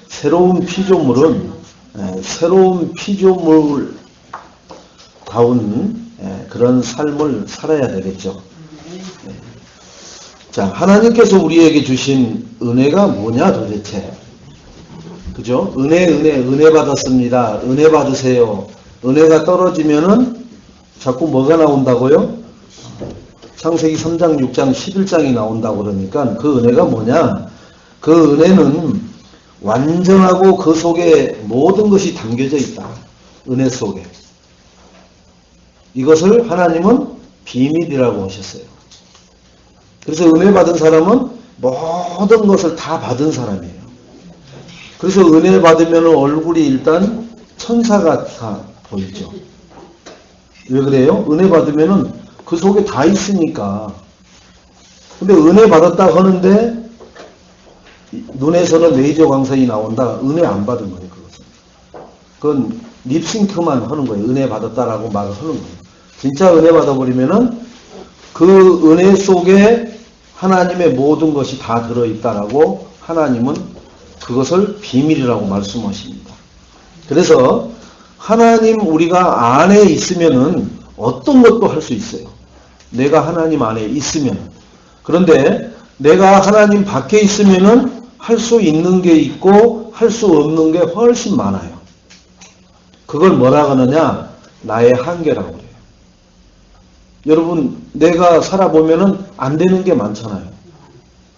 새로운 피조물은 새로운 피조물다운 그런 삶을 살아야 되겠죠. 자, 하나님께서 우리에게 주신 은혜가 뭐냐 도대체? 그죠? 은혜 받았습니다. 은혜 받으세요. 은혜가 떨어지면은 자꾸 뭐가 나온다고요? 창세기 3장, 6장, 11장이 나온다고 그러니까 그 은혜가 뭐냐? 그 은혜는 완전하고 그 속에 모든 것이 담겨져 있다. 은혜 속에. 이것을 하나님은 비밀이라고 하셨어요. 그래서 은혜 받은 사람은 모든 것을 다 받은 사람이에요. 그래서 은혜 받으면 얼굴이 일단 천사 같아 보이죠. 왜 그래요? 은혜 받으면 그 속에 다 있으니까. 근데 은혜 받았다 하는데 눈에서는 레이저 광선이 나온다. 은혜 안 받은 거예요. 그건 립싱크만 하는 거예요. 은혜 받았다라고 말을 하는 거예요. 진짜 은혜 받아버리면은 그 은혜 속에 하나님의 모든 것이 다 들어있다라고 하나님은 그것을 비밀이라고 말씀하십니다. 그래서 하나님 우리가 안에 있으면은 어떤 것도 할 수 있어요. 내가 하나님 안에 있으면. 그런데 내가 하나님 밖에 있으면은 할 수 있는 게 있고 할 수 없는 게 훨씬 많아요. 그걸 뭐라 하느냐? 나의 한계라고 그래요. 여러분, 내가 살아보면은 안 되는 게 많잖아요.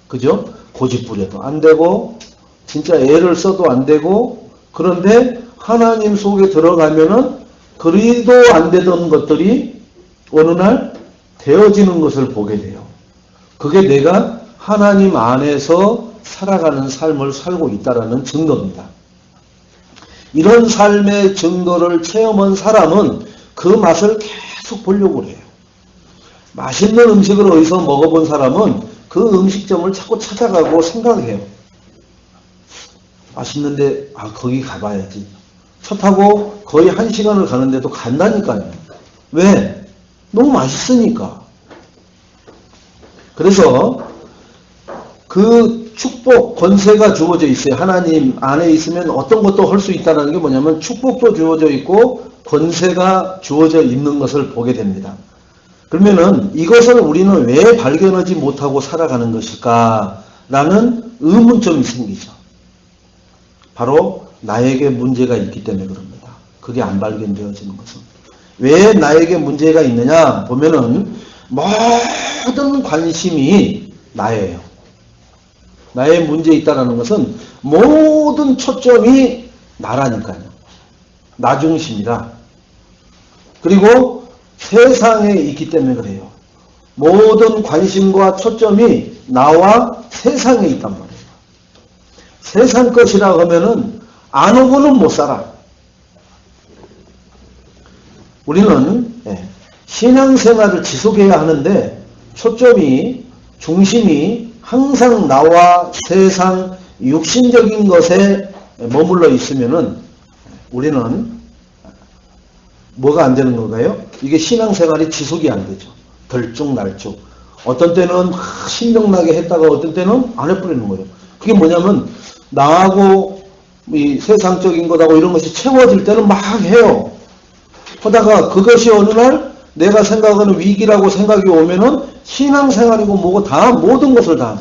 그죠? 고집부려도 안 되고, 진짜 애를 써도 안 되고, 그런데 하나님 속에 들어가면은 그리도 안 되던 것들이 어느 날 되어지는 것을 보게 돼요. 그게 내가 하나님 안에서 살아가는 삶을 살고 있다는 증거입니다. 이런 삶의 증거를 체험한 사람은 그 맛을 계속 보려고 해요. 맛있는 음식을 어디서 먹어본 사람은 그 음식점을 자꾸 찾아가고 생각해요. 맛있는데 거기 가봐야지. 차 타고 거의 1시간을 가는데도 간다니까요. 왜? 너무 맛있으니까. 그래서 그 축복, 권세가 주어져 있어요. 하나님 안에 있으면 어떤 것도 할 수 있다는 게 뭐냐면 축복도 주어져 있고 권세가 주어져 있는 것을 보게 됩니다. 그러면은 이것을 우리는 왜 발견하지 못하고 살아가는 것일까? 라는 의문점이 생기죠. 바로 나에게 문제가 있기 때문에 그럽니다. 그게 안 발견되어지는 것은. 왜 나에게 문제가 있느냐? 보면은 모든 관심이 나예요. 나의 문제에 있다는 것은 모든 초점이 나라니까요. 나 중심이라. 그리고 세상에 있기 때문에 그래요. 모든 관심과 초점이 나와 세상에 있단 말이에요. 세상 것이라 하면은 안 오고는 못 살아. 우리는 신앙생활을 지속해야 하는데 초점이, 중심이 항상 나와 세상, 육신적인 것에 머물러 있으면은 우리는 뭐가 안 되는 건가요? 이게 신앙생활이 지속이 안 되죠. 들쭉날쭉. 어떤 때는 신명나게 했다가 어떤 때는 안 해버리는 거예요. 그게 뭐냐면 나하고 이 세상적인 것하고 이런 것이 채워질 때는 막 해요. 하다가 그것이 어느 날 내가 생각하는 위기라고 생각이 오면은 신앙생활이고 뭐고 다 모든 것을 다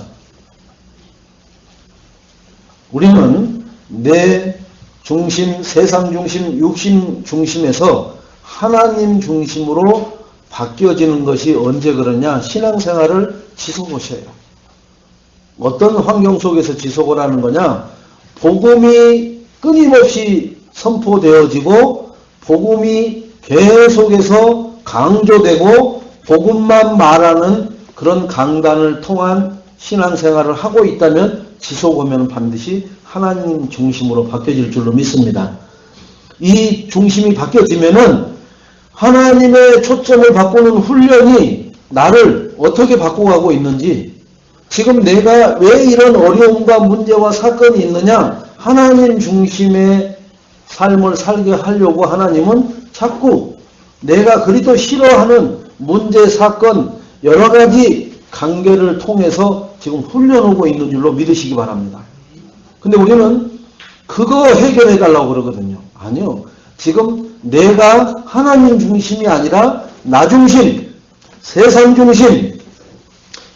우리는 내 중심, 세상 중심, 육신 중심에서 하나님 중심으로 바뀌어지는 것이 언제 그러냐? 신앙생활을 지속하셔야 해요. 어떤 환경 속에서 지속을 하는 거냐? 복음이 끊임없이 선포되어지고 복음이 계속해서 강조되고 복음만 말하는 그런 강단을 통한 신앙생활을 하고 있다면 지속하면 반드시 하나님 중심으로 바뀌어질 줄로 믿습니다. 이 중심이 바뀌어지면은 하나님의 초점을 바꾸는 훈련이 나를 어떻게 바꿔가고 있는지, 지금 내가 왜 이런 어려움과 문제와 사건이 있느냐, 하나님 중심의 삶을 살게 하려고 하나님은 자꾸 내가 그리도 싫어하는 문제, 사건, 여러 가지 관계를 통해서 지금 훈련하고 있는 줄로 믿으시기 바랍니다. 근데 우리는 그거 해결해 달라고 그러거든요. 아니요. 지금 내가 하나님 중심이 아니라 나 중심, 세상 중심,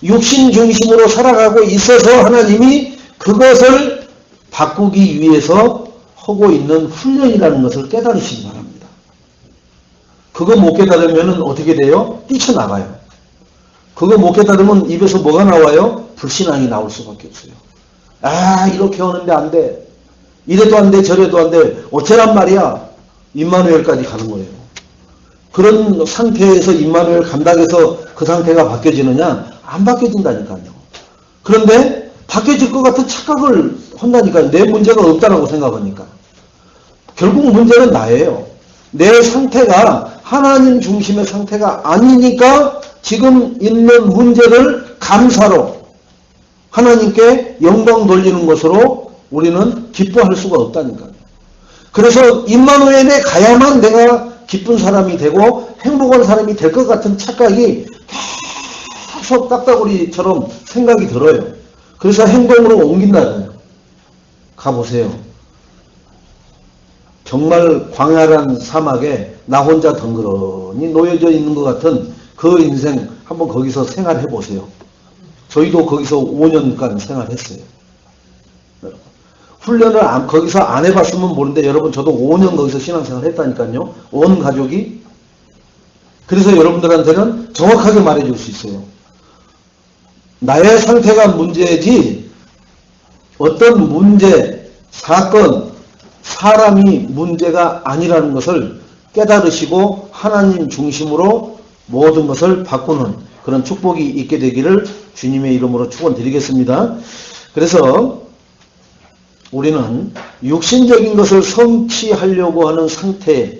육신 중심으로 살아가고 있어서 하나님이 그것을 바꾸기 위해서 하고 있는 훈련이라는 것을 깨달으시기 바랍니다. 그거 못 깨달으면 어떻게 돼요? 뛰쳐나가요. 그거 못 깨달으면 입에서 뭐가 나와요? 불신앙이 나올 수밖에 없어요. 아, 이렇게 하는데 안 돼. 이래도 안 돼, 저래도 안 돼. 어쩌란 말이야. 임마누엘까지 가는 거예요. 그런 상태에서 임마누엘 감당해서 그 상태가 바뀌어지느냐? 안 바뀌어진다니까요. 그런데 바뀌어질 것 같은 착각을 한다니까요. 내 문제가 없다라고 생각하니까. 결국 문제는 나예요. 내 상태가 하나님 중심의 상태가 아니니까 지금 있는 문제를 감사로 하나님께 영광 돌리는 것으로 우리는 기뻐할 수가 없다니까요. 그래서 임마누엘에 가야만 내가 기쁜 사람이 되고 행복한 사람이 될 것 같은 착각이 계속 딱따구리처럼 생각이 들어요. 그래서 행동으로 옮긴다고요. 가보세요. 정말 광활한 사막에 나 혼자 덩그러니 놓여져 있는 것 같은 그 인생 한번 거기서 생활해 보세요. 저희도 거기서 5년간 생활했어요. 훈련을 거기서 안 해봤으면 모르는데 여러분 저도 5년 거기서 신앙생활 했다니까요. 온 가족이. 그래서 여러분들한테는 정확하게 말해줄 수 있어요. 나의 상태가 문제지 어떤 문제, 사건, 사람이 문제가 아니라는 것을 깨달으시고 하나님 중심으로 모든 것을 바꾸는 그런 축복이 있게 되기를 주님의 이름으로 축원드리겠습니다. 그래서 우리는 육신적인 것을 성취하려고 하는 상태,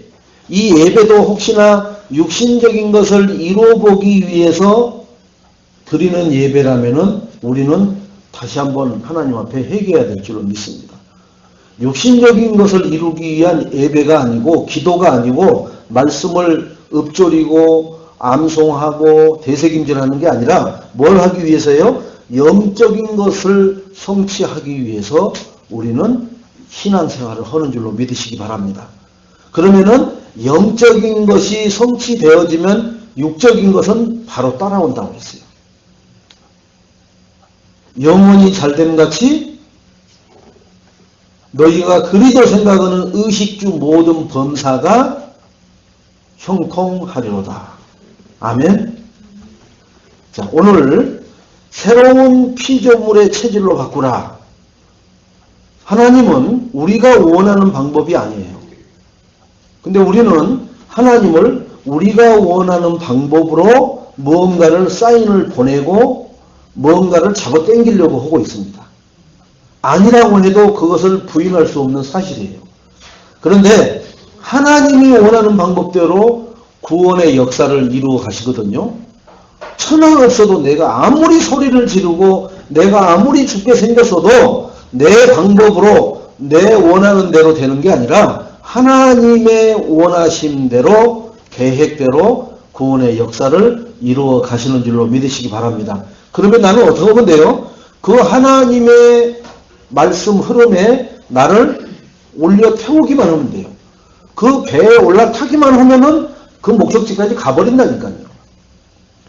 이 예배도 혹시나 육신적인 것을 이루어보기 위해서 드리는 예배라면은 우리는 다시 한번 하나님 앞에 회개해야 될 줄로 믿습니다. 육신적인 것을 이루기 위한 예배가 아니고 기도가 아니고 말씀을 읊조리고 암송하고 되새김질하는 게 아니라 뭘 하기 위해서요? 영적인 것을 성취하기 위해서 우리는 신앙생활을 하는 줄로 믿으시기 바랍니다. 그러면은 영적인 것이 성취되어지면 육적인 것은 바로 따라온다고 했어요. 영혼이 잘됨 같이 너희가 그리저 생각하는 의식주 모든 범사가 형통하리로다. 아멘. 자, 오늘 새로운 피조물의 체질로 바꾸라. 하나님은 우리가 원하는 방법이 아니에요. 근데 우리는 하나님을 우리가 원하는 방법으로 무언가를 사인을 보내고 무언가를 잡아 당기려고 하고 있습니다. 아니라고 해도 그것을 부인할 수 없는 사실이에요. 그런데 하나님이 원하는 방법대로 구원의 역사를 이루어 가시거든요. 천하 없어도 내가 아무리 소리를 지르고 내가 아무리 죽게 생겼어도 내 방법으로 내 원하는 대로 되는 게 아니라 하나님의 원하심대로 계획대로 구원의 역사를 이루어 가시는 줄로 믿으시기 바랍니다. 그러면 나는 어떻게 하면 돼요? 그 하나님의 말씀 흐름에 나를 올려 태우기만 하면 돼요. 그 배에 올라타기만 하면은 그 목적지까지 가버린다니까요.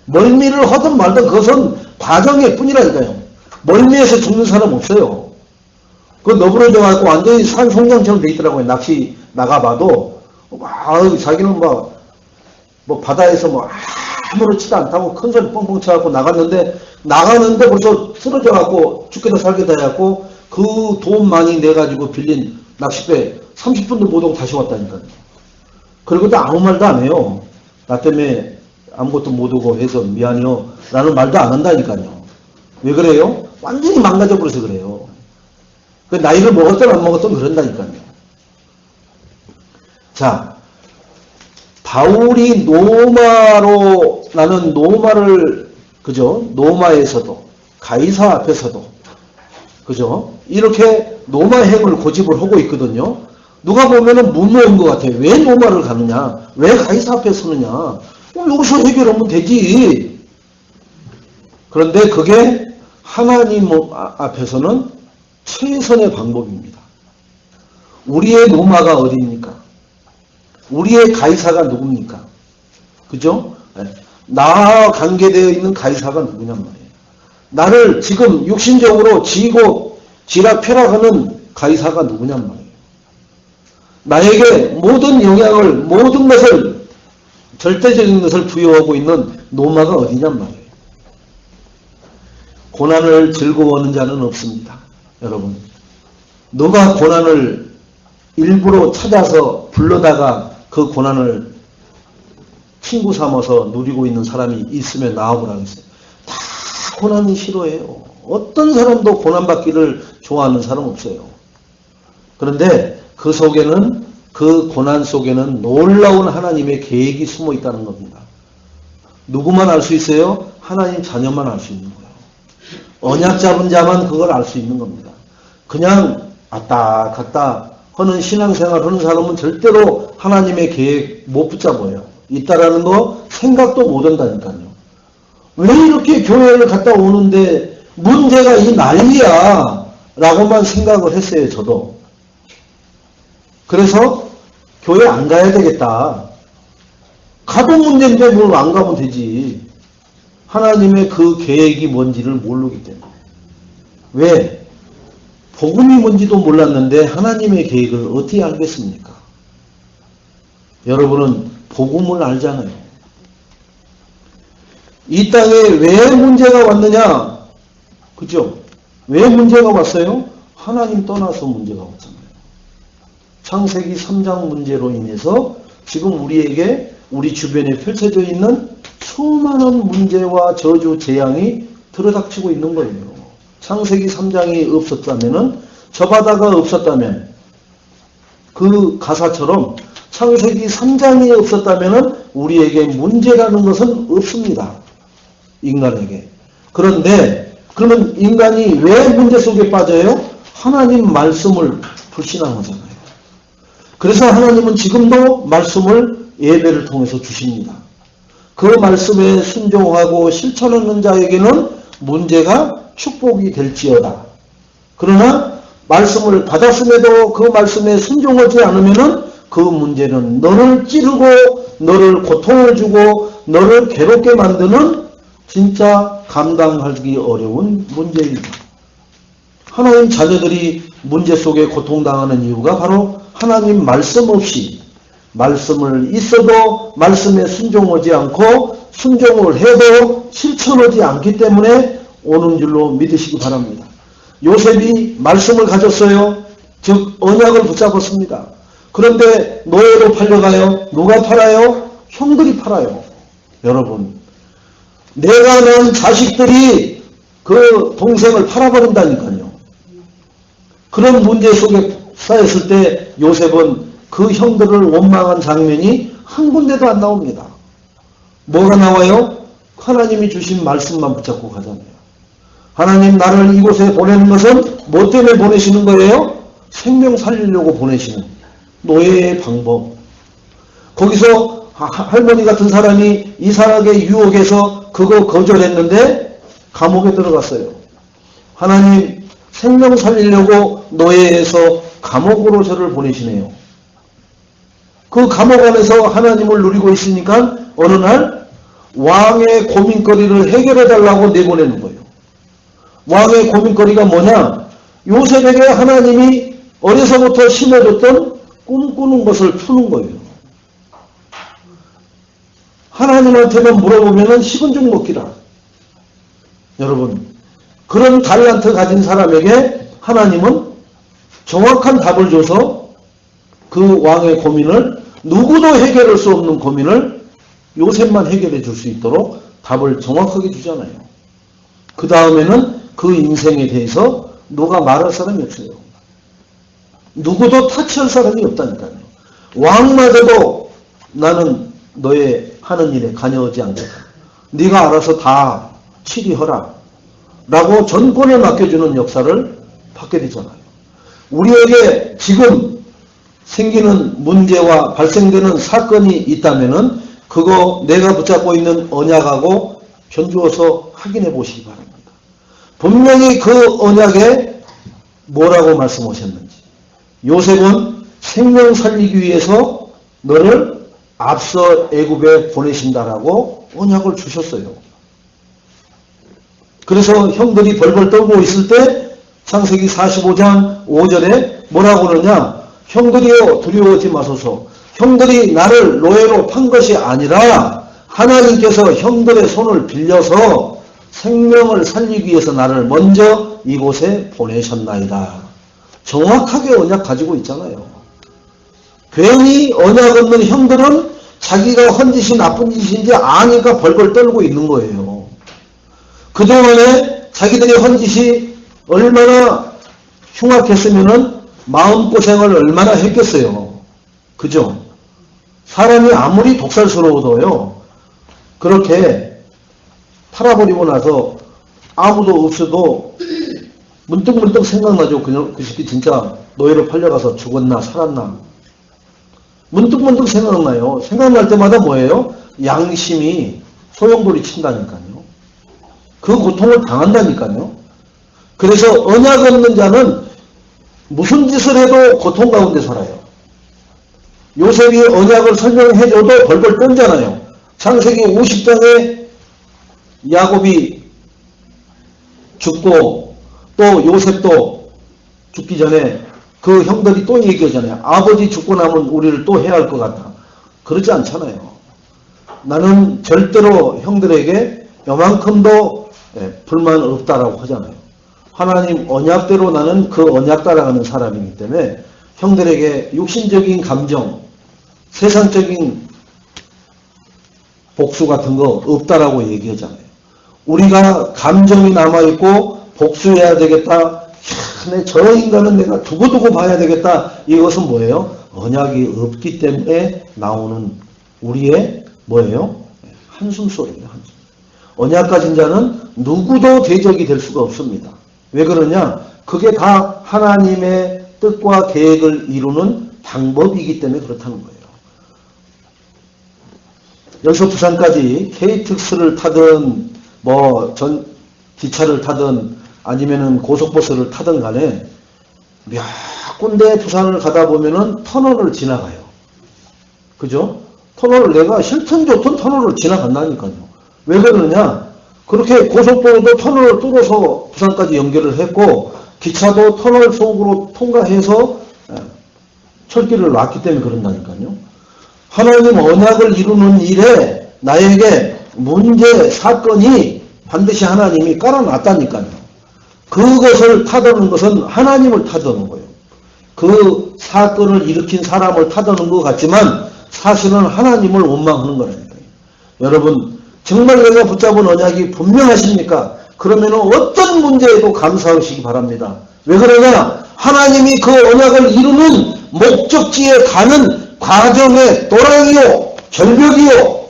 멀미를 하든 말든 그것은 과정일 뿐이라니까요. 멀미에서 죽는 사람 없어요. 그 너부러져갖고 완전히 산 송장처럼 돼 있더라고요. 낚시 나가봐도 자기는 뭐 바다에서 뭐 아무렇지도 않다고 큰 소리 뻥뻥 쳐갖고 나가는데 벌써 쓰러져갖고 죽게도 살게도 해갖고 그 돈 많이 내가지고 빌린 낚싯배 30분도 못 오고 다시 왔다니까요. 그리고 또 아무 말도 안 해요. 나 때문에 아무것도 못 오고 해서 미안해요 라는 말도 안 한다니까요. 왜 그래요? 완전히 망가져버려서 그래요. 그 나이를 먹었든 안 먹었든 그런다니까요. 자, 바울이 나는 노마를, 그죠? 노마에서도, 가이사 앞에서도, 그죠? 이렇게 노마행을 고집을 하고 있거든요. 누가 보면은 무모한 것 같아요. 왜 노마를 가느냐? 왜 가이사 앞에 서느냐? 여기서 해결하면 되지. 그런데 그게 하나님 앞에서는 최선의 방법입니다. 우리의 노마가 어디입니까? 우리의 가이사가 누굽니까? 그죠? 나와 관계되어 있는 가이사가 누구냔 말이에요. 나를 지금 육신적으로 지고 지락펴락하는 가이사가 누구냔 말이에요. 나에게 모든 영향을, 모든 것을, 절대적인 것을 부여하고 있는 노마가 어디냔 말이에요. 고난을 즐거워하는 자는 없습니다. 여러분, 누가 고난을 일부러 찾아서 불러다가 그 고난을 친구 삼아서 누리고 있는 사람이 있으면 나와보라 그랬어요. 다 고난이 싫어해요. 어떤 사람도 고난받기를 좋아하는 사람 없어요. 그런데 그 속에는, 그 고난 속에는 놀라운 하나님의 계획이 숨어 있다는 겁니다. 누구만 알 수 있어요? 하나님 자녀만 알 수 있는 거예요. 언약 잡은 자만 그걸 알 수 있는 겁니다. 그냥 왔다 갔다 하는 신앙생활 하는 사람은 절대로 하나님의 계획 못 붙잡아요. 있다라는 거 생각도 못 한다니까요. 왜 이렇게 교회를 갔다 오는데 문제가 이 난리야 라고만 생각을 했어요. 저도. 그래서 교회 안 가야 되겠다. 가도 문제인데 뭘 안 가면 되지. 하나님의 그 계획이 뭔지를 모르기 때문에. 왜? 복음이 뭔지도 몰랐는데 하나님의 계획을 어떻게 알겠습니까? 여러분은 복음을 알잖아요. 이 땅에 왜 문제가 왔느냐? 그죠? 왜 문제가 왔어요? 하나님 떠나서 문제가 왔잖아요. 창세기 3장 문제로 인해서 지금 우리에게 우리 주변에 펼쳐져 있는 수많은 문제와 저주, 재앙이 들어닥치고 있는 거예요. 창세기 3장이 없었다면은, 저 바다가 없었다면, 그 가사처럼 창세기 3장이 없었다면은 우리에게 문제라는 것은 없습니다. 인간에게. 그런데 그러면 인간이 왜 문제 속에 빠져요? 하나님 말씀을 불신앙하잖아요. 그래서 하나님은 지금도 말씀을 예배를 통해서 주십니다. 그 말씀에 순종하고 실천하는 자에게는 문제가 축복이 될지어다. 그러나 말씀을 받았음에도 그 말씀에 순종하지 않으면은 그 문제는 너를 찌르고 너를 고통을 주고 너를 괴롭게 만드는 진짜 감당하기 어려운 문제입니다. 하나님 자녀들이 문제 속에 고통당하는 이유가 바로 하나님 말씀 없이, 말씀을 있어도 말씀에 순종하지 않고 순종을 해도 실천하지 않기 때문에 오는 줄로 믿으시기 바랍니다. 요셉이 말씀을 가졌어요. 즉 언약을 붙잡았습니다. 그런데 노예로 팔려가요. 누가 팔아요? 형들이 팔아요. 여러분, 내가 낳은 자식들이 그 동생을 팔아버린다니까요. 그런 문제 속에 쌓였을 때 요셉은 그 형들을 원망한 장면이 한 군데도 안 나옵니다. 뭐가 나와요? 하나님이 주신 말씀만 붙잡고 가잖아요. 하나님 나를 이곳에 보내는 것은 뭐 때문에 보내시는 거예요? 생명 살리려고 보내시는 노예의 방법. 거기서 할머니 같은 사람이 이삭의 유혹에서 그거 거절했는데 감옥에 들어갔어요. 하나님 생명 살리려고 노예에서 감옥으로 저를 보내시네요. 그 감옥 안에서 하나님을 누리고 있으니까 어느 날 왕의 고민거리를 해결해 달라고 내보내는 거예요. 왕의 고민거리가 뭐냐? 요셉에게 하나님이 어려서부터 심어줬던 꿈꾸는 것을 푸는 거예요. 하나님한테만 물어보면 식은 죽 먹기라. 여러분, 그런 달란트 가진 사람에게 하나님은 정확한 답을 줘서 그 왕의 고민을, 누구도 해결할 수 없는 고민을 요셉만 해결해 줄 수 있도록 답을 정확하게 주잖아요. 그 다음에는 그 인생에 대해서 누가 말할 사람이 없어요. 누구도 타치할 사람이 없다니까요. 왕마저도 나는 너의 하는 일에 관여하지 않겠다. 네가 알아서 다 치리하라. 라고 전권을 맡겨주는 역사를 받게 되잖아요. 우리에게 지금 생기는 문제와 발생되는 사건이 있다면은 그거 내가 붙잡고 있는 언약하고 견주어서 확인해 보시기 바랍니다. 분명히 그 언약에 뭐라고 말씀하셨는지. 요셉은 생명 살리기 위해서 너를 앞서 애굽에 보내신다라고 언약을 주셨어요. 그래서 형들이 벌벌 떨고 있을 때 창세기 45장 5절에 뭐라고 그러냐? 형들이여 두려워하지 마소서. 형들이 나를 노예로 판 것이 아니라 하나님께서 형들의 손을 빌려서 생명을 살리기 위해서 나를 먼저 이곳에 보내셨나이다. 정확하게 언약 가지고 있잖아요. 괜히 언약 없는 형들은 자기가 한 짓이 나쁜 짓인지 아니까 벌벌 떨고 있는 거예요. 그동안에 자기들이 한 짓이 얼마나 흉악했으면은 마음고생을 얼마나 했겠어요. 그죠? 사람이 아무리 독살스러워도요, 그렇게 팔아버리고 나서 아무도 없어도 문득문득 생각나죠. 그 새끼 진짜 노예로 팔려가서 죽었나 살았나. 문득문득 생각나요. 생각날 때마다 뭐예요? 양심이 소용돌이 친다니까요. 그 고통을 당한다니까요. 그래서 언약 없는 자는 무슨 짓을 해도 고통 가운데 살아요. 요셉이 언약을 설명해줘도 벌벌 떨잖아요. 창세기 50장에 야곱이 죽고 또 요셉도 죽기 전에 그 형들이 또 얘기하잖아요. 아버지 죽고 나면 우리를 또 해야 할 것 같다. 그러지 않잖아요. 나는 절대로 형들에게 요만큼도 불만 없다라고 하잖아요. 하나님 언약대로 나는 그 언약 따라가는 사람이기 때문에 형들에게 육신적인 감정, 세상적인 복수 같은 거 없다라고 얘기하잖아요. 우리가 감정이 남아있고 복수해야 되겠다. 저 인간은 내가 두고두고 봐야 되겠다. 이것은 뭐예요? 언약이 없기 때문에 나오는 우리의 뭐예요? 한숨소리예요. 한숨. 언약 가진 자는 누구도 대적이 될 수가 없습니다. 왜 그러냐? 그게 다 하나님의 뜻과 계획을 이루는 방법이기 때문에 그렇다는 거예요. 여기서 부산까지 KTX를 타든 기차를 타든 아니면은 고속버스를 타든 간에 몇 군데 부산을 가다 보면은 터널을 지나가요. 그죠? 터널을 내가 싫든 좋든 터널을 지나간다니까요. 왜 그러느냐? 그렇게 고속도로도 터널을 뚫어서 부산까지 연결을 했고 기차도 터널 속으로 통과해서 철길을 놨기 때문에 그런다니까요. 하나님 언약을 이루는 일에 나에게 문제, 사건이 반드시 하나님이 깔아놨다니까요. 그것을 타도는 것은 하나님을 타도는 거예요. 그 사건을 일으킨 사람을 타도는 것 같지만 사실은 하나님을 원망하는 거라니까요. 여러분 정말 내가 붙잡은 언약이 분명하십니까? 그러면 어떤 문제에도 감사하시기 바랍니다. 왜 그러냐? 하나님이 그 언약을 이루는 목적지에 가는 과정의 도랑이요, 절벽이요,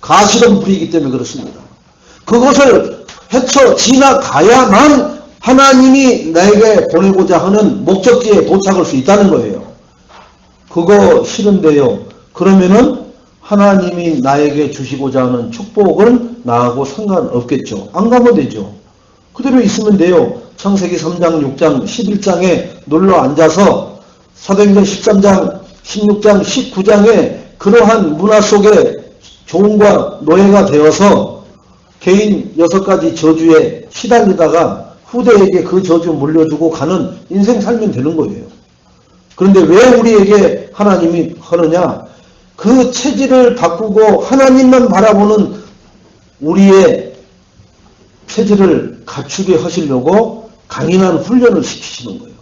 가시덤불이기 때문에 그렇습니다. 그것을 헤쳐 지나가야만 하나님이 나에게 보내고자 하는 목적지에 도착할 수 있다는 거예요. 그거 싫은데요. 그러면은 하나님이 나에게 주시고자 하는 축복은 나하고 상관없겠죠. 안 가면 되죠. 그대로 있으면 돼요. 창세기 3장, 6장, 11장에 눌러 앉아서 사도행전 13장, 16장, 19장에 그러한 문화 속에 종과 노예가 되어서 개인 6가지 저주에 시달리다가 후대에게 그 저주 물려주고 가는 인생 살면 되는 거예요. 그런데 왜 우리에게 하나님이 하느냐? 그 체질을 바꾸고 하나님만 바라보는 우리의 체질을 갖추게 하시려고 강인한 훈련을 시키시는 거예요.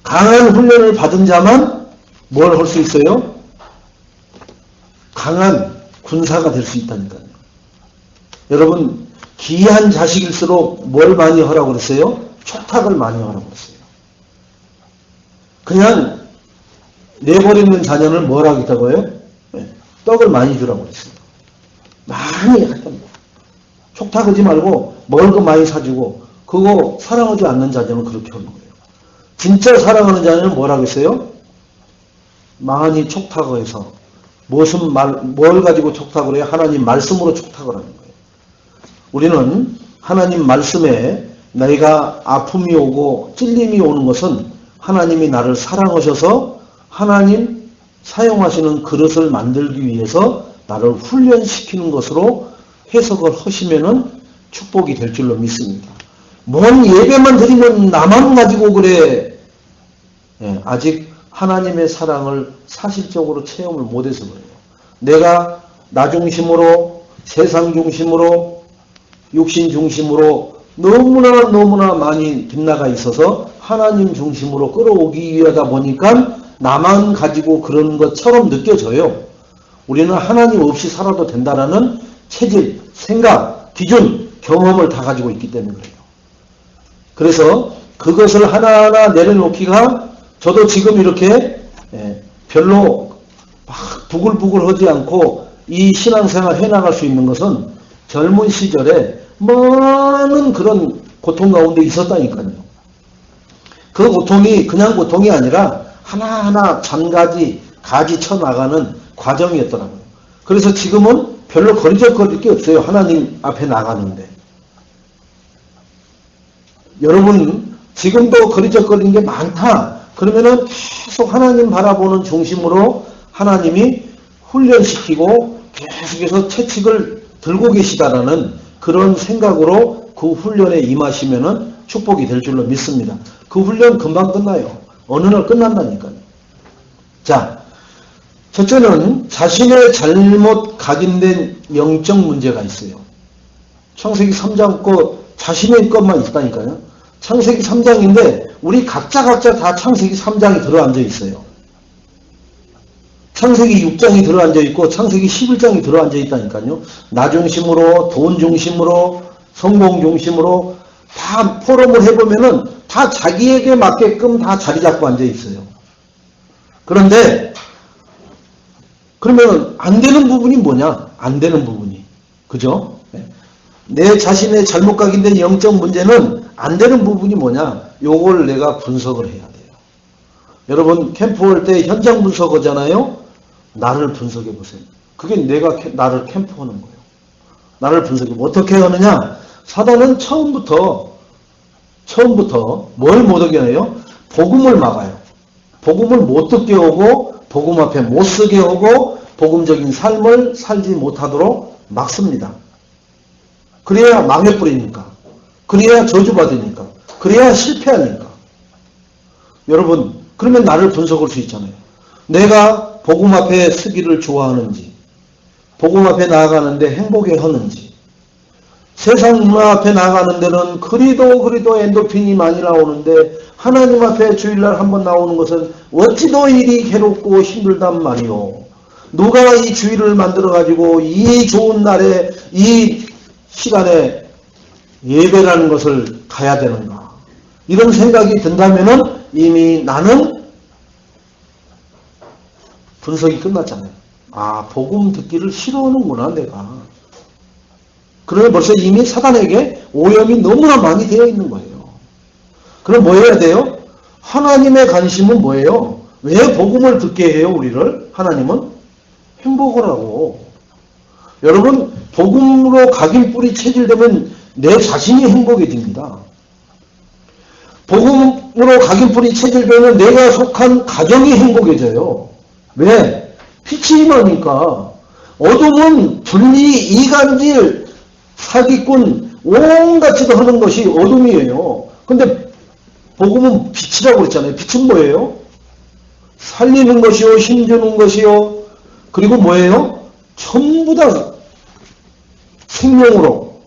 강한 훈련을 받은 자만 뭘 할 수 있어요? 강한 군사가 될 수 있다니까요. 여러분 귀한 자식일수록 뭘 많이 하라고 그랬어요? 촉탁을 많이 하라고 그랬어요. 그냥 내버리는 자녀를 뭘 하겠다고요? 떡을 많이 주라고 그랬어요. 많이 하던 촉탁하지 말고 먹을 거 많이 사주고 그거 사랑하지 않는 자녀는 그렇게 하는 거예요. 진짜 사랑하는 자녀는 뭘 하겠어요? 많이 촉탁을 해서 뭘 가지고 촉탁을 해요? 하나님 말씀으로 촉탁을 하는 거예요. 우리는 하나님 말씀에 내가 아픔이 오고 찔림이 오는 것은 하나님이 나를 사랑하셔서 하나님 사용하시는 그릇을 만들기 위해서 나를 훈련시키는 것으로 해석을 하시면은 축복이 될 줄로 믿습니다. 뭔 예배만 드리면 나만 가지고 그래. 아직 하나님의 사랑을 사실적으로 체험을 못해서 그래요. 내가 나 중심으로, 세상 중심으로, 육신 중심으로 너무나 많이 빗나가 있어서 하나님 중심으로 끌어오기 위하다 보니까 나만 가지고 그런 것처럼 느껴져요. 우리는 하나님 없이 살아도 된다라는 체질, 생각, 기준, 경험을 다 가지고 있기 때문에 그래요. 그래서 그것을 하나하나 내려놓기가 저도 지금 이렇게 별로 막 부글부글하지 않고 이 신앙생활 해나갈 수 있는 것은 젊은 시절에 많은 그런 고통 가운데 있었다니까요. 그 고통이 그냥 고통이 아니라 하나하나 잔가지, 가지 쳐나가는 과정이었더라고요. 그래서 지금은 별로 거리적거릴 게 없어요. 하나님 앞에 나가는데. 여러분 지금도 거리적거리는 게 많다. 그러면은 계속 하나님 바라보는 중심으로 하나님이 훈련시키고 계속해서 채찍을 들고 계시다라는 그런 생각으로 그 훈련에 임하시면은 축복이 될 줄로 믿습니다. 그 훈련 금방 끝나요. 어느 날 끝난다니까요. 자, 첫째는 자신의 잘못 각인된 영적 문제가 있어요. 창세기 3장 거 자신의 것만 있다니까요. 창세기 3장인데 우리 각자 다 창세기 3장이 들어앉아 있어요. 창세기 6장이 들어앉아 있고 창세기 11장이 들어앉아 있다니까요. 나 중심으로, 돈 중심으로, 성공 중심으로 다 포럼을 해보면은 다 자기에게 맞게끔 다 자리 잡고 앉아 있어요. 그런데 그러면 안 되는 부분이 뭐냐? 안 되는 부분이. 그죠? 내 자신의 잘못 각인된 영적 문제는 안 되는 부분이 뭐냐? 요걸 내가 분석을 해야 돼요. 여러분 캠프 올 때 현장 분석하잖아요. 나를 분석해 보세요. 그게 내가 나를 캠프하는 거예요. 나를 분석해. 어떻게 하느냐? 사단은 처음부터 뭘 못하게 해요? 복음을 막아요. 복음을 못 듣게 하고 복음 앞에 못 쓰게 하고 복음적인 삶을 살지 못하도록 막습니다. 그래야 망해버리니까. 그래야 저주받으니까. 그래야 실패하니까. 여러분 그러면 나를 분석할 수 있잖아요. 내가 복음 앞에 서기를 좋아하는지, 복음 앞에 나아가는데 행복해하는지, 세상 문화 앞에 나아가는 데는 그리도 엔도핀이 많이 나오는데 하나님 앞에 주일날 한번 나오는 것은 어찌도 일이 괴롭고 힘들단 말이오. 누가 이 주일을 만들어가지고 이 좋은 날에 이 시간에 예배라는 것을 가야 되는가. 이런 생각이 든다면은 이미 나는 분석이 끝났잖아요. 아, 복음 듣기를 싫어하는구나, 내가. 그러면 벌써 이미 사단에게 오염이 너무나 많이 되어 있는 거예요. 그럼 뭐 해야 돼요? 하나님의 관심은 뭐예요? 왜 복음을 듣게 해요, 우리를? 하나님은 행복을 하고. 여러분, 복음으로 각인뿔이 체질되면 내 자신이 행복해집니다. 복음으로 각인뿔이 체질되면 내가 속한 가정이 행복해져요. 왜? 빛이 임하니까. 어둠은 분리, 이간질, 사기꾼, 온갖 짓을 하는 것이 어둠이에요. 근데 복음은 빛이라고 그랬잖아요. 빛은 뭐예요? 살리는 것이요, 힘주는 것이요, 그리고 뭐예요? 전부 다 생명으로,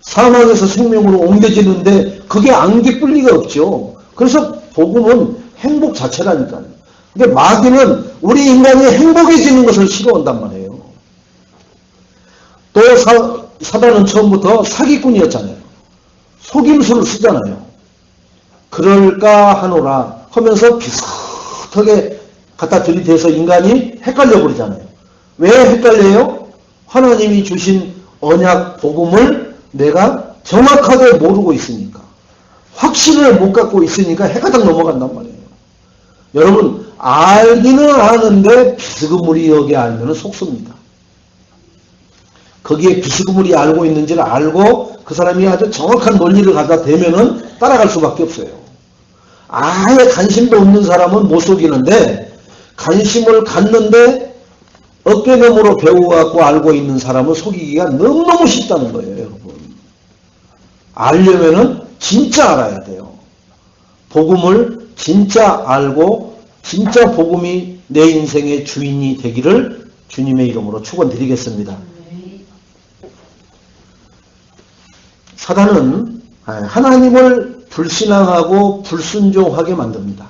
사망에서 생명으로 옮겨지는데 그게 안 기쁠 리가 없죠. 그래서 복음은 행복 자체라니까요. 근데 마귀는 우리 인간이 행복해지는 것을 싫어한단 말이에요. 또 사단은 처음부터 사기꾼이었잖아요. 속임수를 쓰잖아요. 그럴까 하노라 하면서 비슷하게 갖다 들이대서 인간이 헷갈려 버리잖아요. 왜 헷갈려요? 하나님이 주신 언약 복음을 내가 정확하게 모르고 있으니까, 확신을 못 갖고 있으니까 해가닥 넘어간단 말이에요. 여러분 알기는 아는데 비스무리하게 알면 속습니다. 거기에 비스그물이 알고 있는지를 알고 그 사람이 아주 정확한 논리를 갖다 대면은 따라갈 수밖에 없어요. 아예 관심도 없는 사람은 못 속이는데 관심을 갖는데 어깨너머로 배워갖고 알고 있는 사람은 속이기가 너무너무 쉽다는 거예요, 여러분. 알려면은 진짜 알아야 돼요. 복음을 진짜 알고 진짜 복음이 내 인생의 주인이 되기를 주님의 이름으로 축원드리겠습니다. 사단은 하나님을 불신앙하고 불순종하게 만듭니다.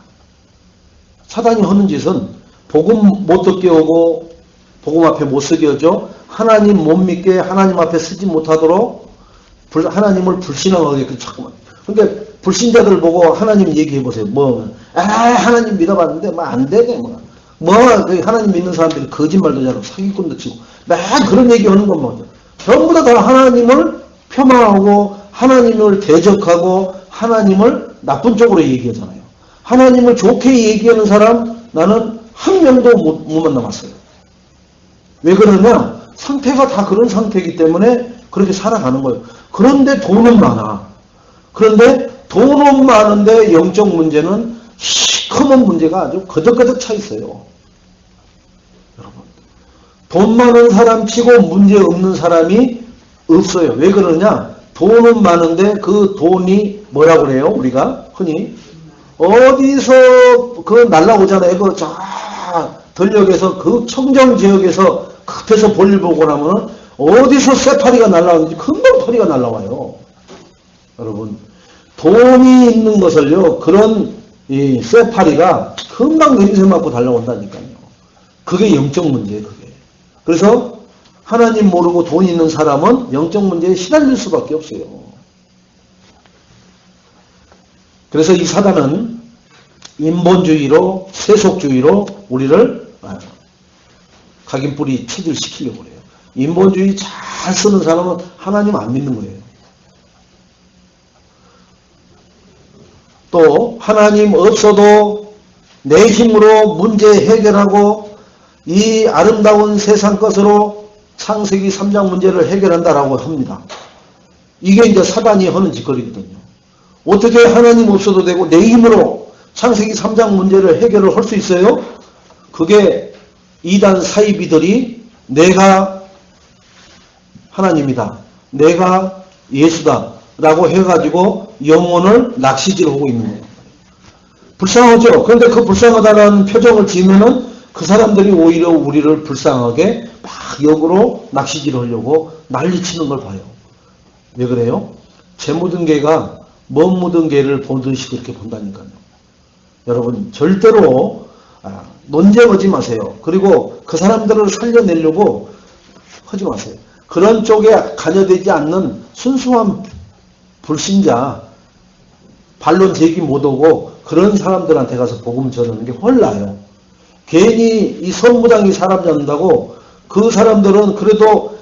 사단이 하는 짓은 복음 못 듣게 오고 복음 앞에 못 서게 하죠. 하나님 못 믿게 하나님 앞에 서지 못하도록 하나님을 불신앙하게 자꾸만. 그러니까 불신자들 보고 하나님 얘기해 보세요. 하나님 믿어봤는데 안 되네. 하나님 믿는 사람들이 거짓말도 잘하고 사기꾼도 치고 막 그런 얘기 하는 것만 전부 다 하나님을 폄하하고 하나님을 대적하고 하나님을 나쁜 쪽으로 얘기하잖아요. 하나님을 좋게 얘기하는 사람 나는 한 명도 못 만나봤어요. 왜 그러냐? 상태가 다 그런 상태이기 때문에 그렇게 살아가는 거예요. 그런데 돈은 많아. 그런데 돈은 많은데 영적 문제는 시커먼 문제가 아주 거적거적 차 있어요. 여러분, 돈 많은 사람 치고 문제 없는 사람이 없어요. 왜 그러냐? 돈은 많은데 그 돈이 뭐라고 그래요? 우리가 흔히 어디서 그 날라오잖아요. 그 전력에서 그 청정 지역에서 급해서 볼일 보고 나면 어디서 쇠파리가 날라오는지 금방 파리가 날라와요. 여러분, 돈이 있는 것을요, 그런 이 쇠파리가 금방 냄새 맡고 달려온다니까요. 그게 영적 문제예요, 그게. 그래서 하나님 모르고 돈 있는 사람은 영적 문제에 시달릴 수밖에 없어요. 그래서 이 사단은 인본주의로, 세속주의로 우리를 각인뿌리 체질시키려고 그래요. 인본주의 잘 쓰는 사람은 하나님 안 믿는 거예요. 또 하나님 없어도 내 힘으로 문제 해결하고 이 아름다운 세상 것으로 창세기 3장 문제를 해결한다라고 합니다. 이게 이제 사단이 하는 짓거리거든요. 어떻게 하나님 없어도 되고 내 힘으로 창세기 3장 문제를 해결을 할 수 있어요? 그게 이단 사이비들이 내가 하나님이다, 내가 예수다 라고 해가지고 영혼을 낚시질하고 있는 거예요. 불쌍하죠? 그런데 그 불쌍하다는 표정을 지으면은 그 사람들이 오히려 우리를 불쌍하게 막 역으로 낚시질하려고 난리치는 걸 봐요. 왜 그래요? 재 묻은 개가 멋 묻은 개를 보듯이 그렇게 본다니까요. 여러분, 절대로 논쟁하지 마세요. 그리고 그 사람들을 살려내려고 하지 마세요. 그런 쪽에 관여되지 않는 순수한 불신자, 반론 제기 못하고 그런 사람들한테 가서 복음 전하는 게 훨 나아요. 괜히 이 성무당이 사람 잡는다고 그 사람들은 그래도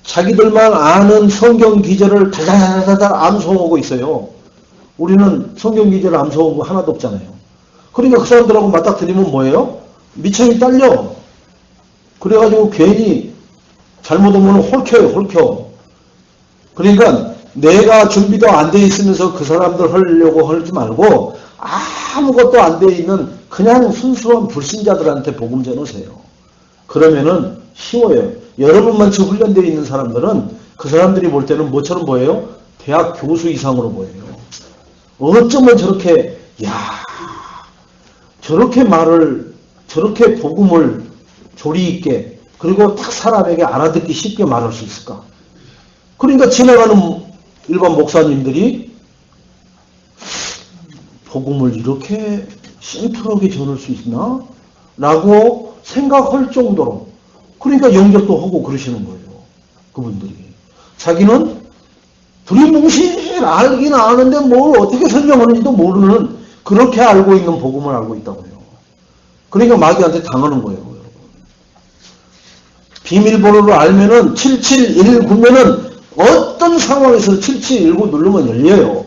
자기들만 아는 성경 기절을 달달달달 암송하고 있어요. 우리는 성경 기절을 암송한 거 하나도 없잖아요. 그러니까 그 사람들하고 맞닥뜨리면 뭐예요? 미천이 딸려. 그래가지고 괜히 잘못하면 홀켜. 그러니까 내가 준비도 안 돼 있으면서 그 사람들 하려고 하지 말고 아무것도 안 돼 있는 그냥 순수한 불신자들한테 복음 전하세요. 그러면은 쉬워요. 여러분만치 훈련되어 있는 사람들은 그 사람들이 볼 때는 뭐처럼 보여요? 대학 교수 이상으로 보여요. 어쩌면 저렇게 저렇게 말을, 저렇게 복음을 조리 있게 그리고 딱 사람에게 알아듣기 쉽게 말할 수 있을까? 그러니까 지나가는 일반 목사님들이 복음을 이렇게 심플하게 전할 수 있나? 라고 생각할 정도로, 그러니까 영접도 하고 그러시는 거예요. 그분들이. 자기는 두리뭉실 알긴 아는데 뭘 어떻게 설명하는지도 모르는, 그렇게 알고 있는 복음을 알고 있다고요. 그러니까 마귀한테 당하는 거예요. 여러분. 비밀번호를 알면은 7719면은 어떤 상황에서 7719 누르면 열려요.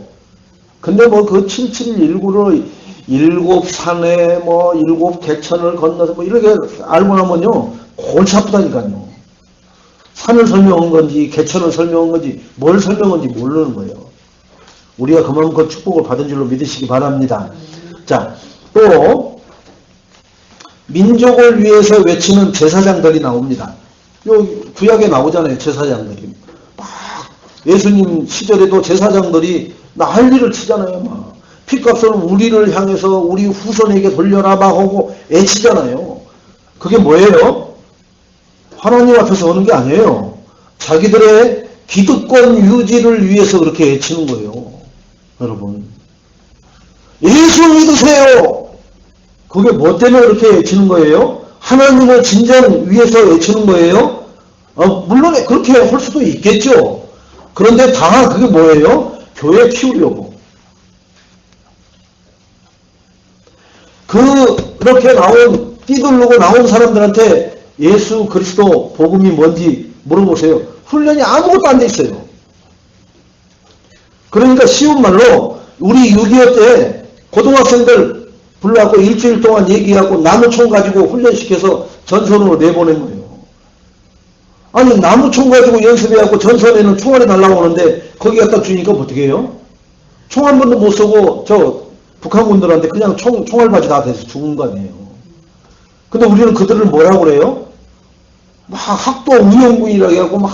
근데 뭐 그 7719를 7산에 뭐 7개천을 건너서 뭐 이렇게 알고 나면요 골치 아프다니까요. 산을 설명한 건지 개천을 설명한 건지 뭘 설명한 건지 모르는 거예요. 우리가 그만큼 축복을 받은 줄로 믿으시기 바랍니다. 자, 또 민족을 위해서 외치는 제사장들이 나옵니다. 요 구약에 나오잖아요. 제사장들이. 막 예수님 시절에도 제사장들이 난리를 치잖아요. 막 핏값을 우리를 향해서 우리 후손에게 돌려라 막 하고 애치잖아요. 그게 뭐예요? 하나님 앞에서 오는 게 아니에요. 자기들의 기득권 유지를 위해서 그렇게 애치는 거예요. 여러분, 예수 믿으세요. 그게 뭐 때문에 그렇게 애치는 거예요? 하나님을 진정 위해서 애치는 거예요? 물론 그렇게 할 수도 있겠죠. 그런데 다 그게 뭐예요? 교회 키우려고. 그렇게 뛰들르고 나온 사람들한테 예수 그리스도 복음이 뭔지 물어보세요. 훈련이 아무것도 안 돼 있어요. 그러니까 쉬운 말로 우리 6.25 때 고등학생들 불러갖고 일주일 동안 얘기하고 나무총 가지고 훈련시켜서 전선으로 내보낸 거예요. 아니 나무총 가지고 연습해갖고 전선에는 총알이 날라오는데 거기 갖다 주니까 어떻게 해요? 총 한 번도 못 쏘고 저 북한군들한테 그냥 총알바지 다 돼서 죽은 거 아니에요. 근데 우리는 그들을 뭐라고 그래요? 막 학도 운영군이라고 해갖고 막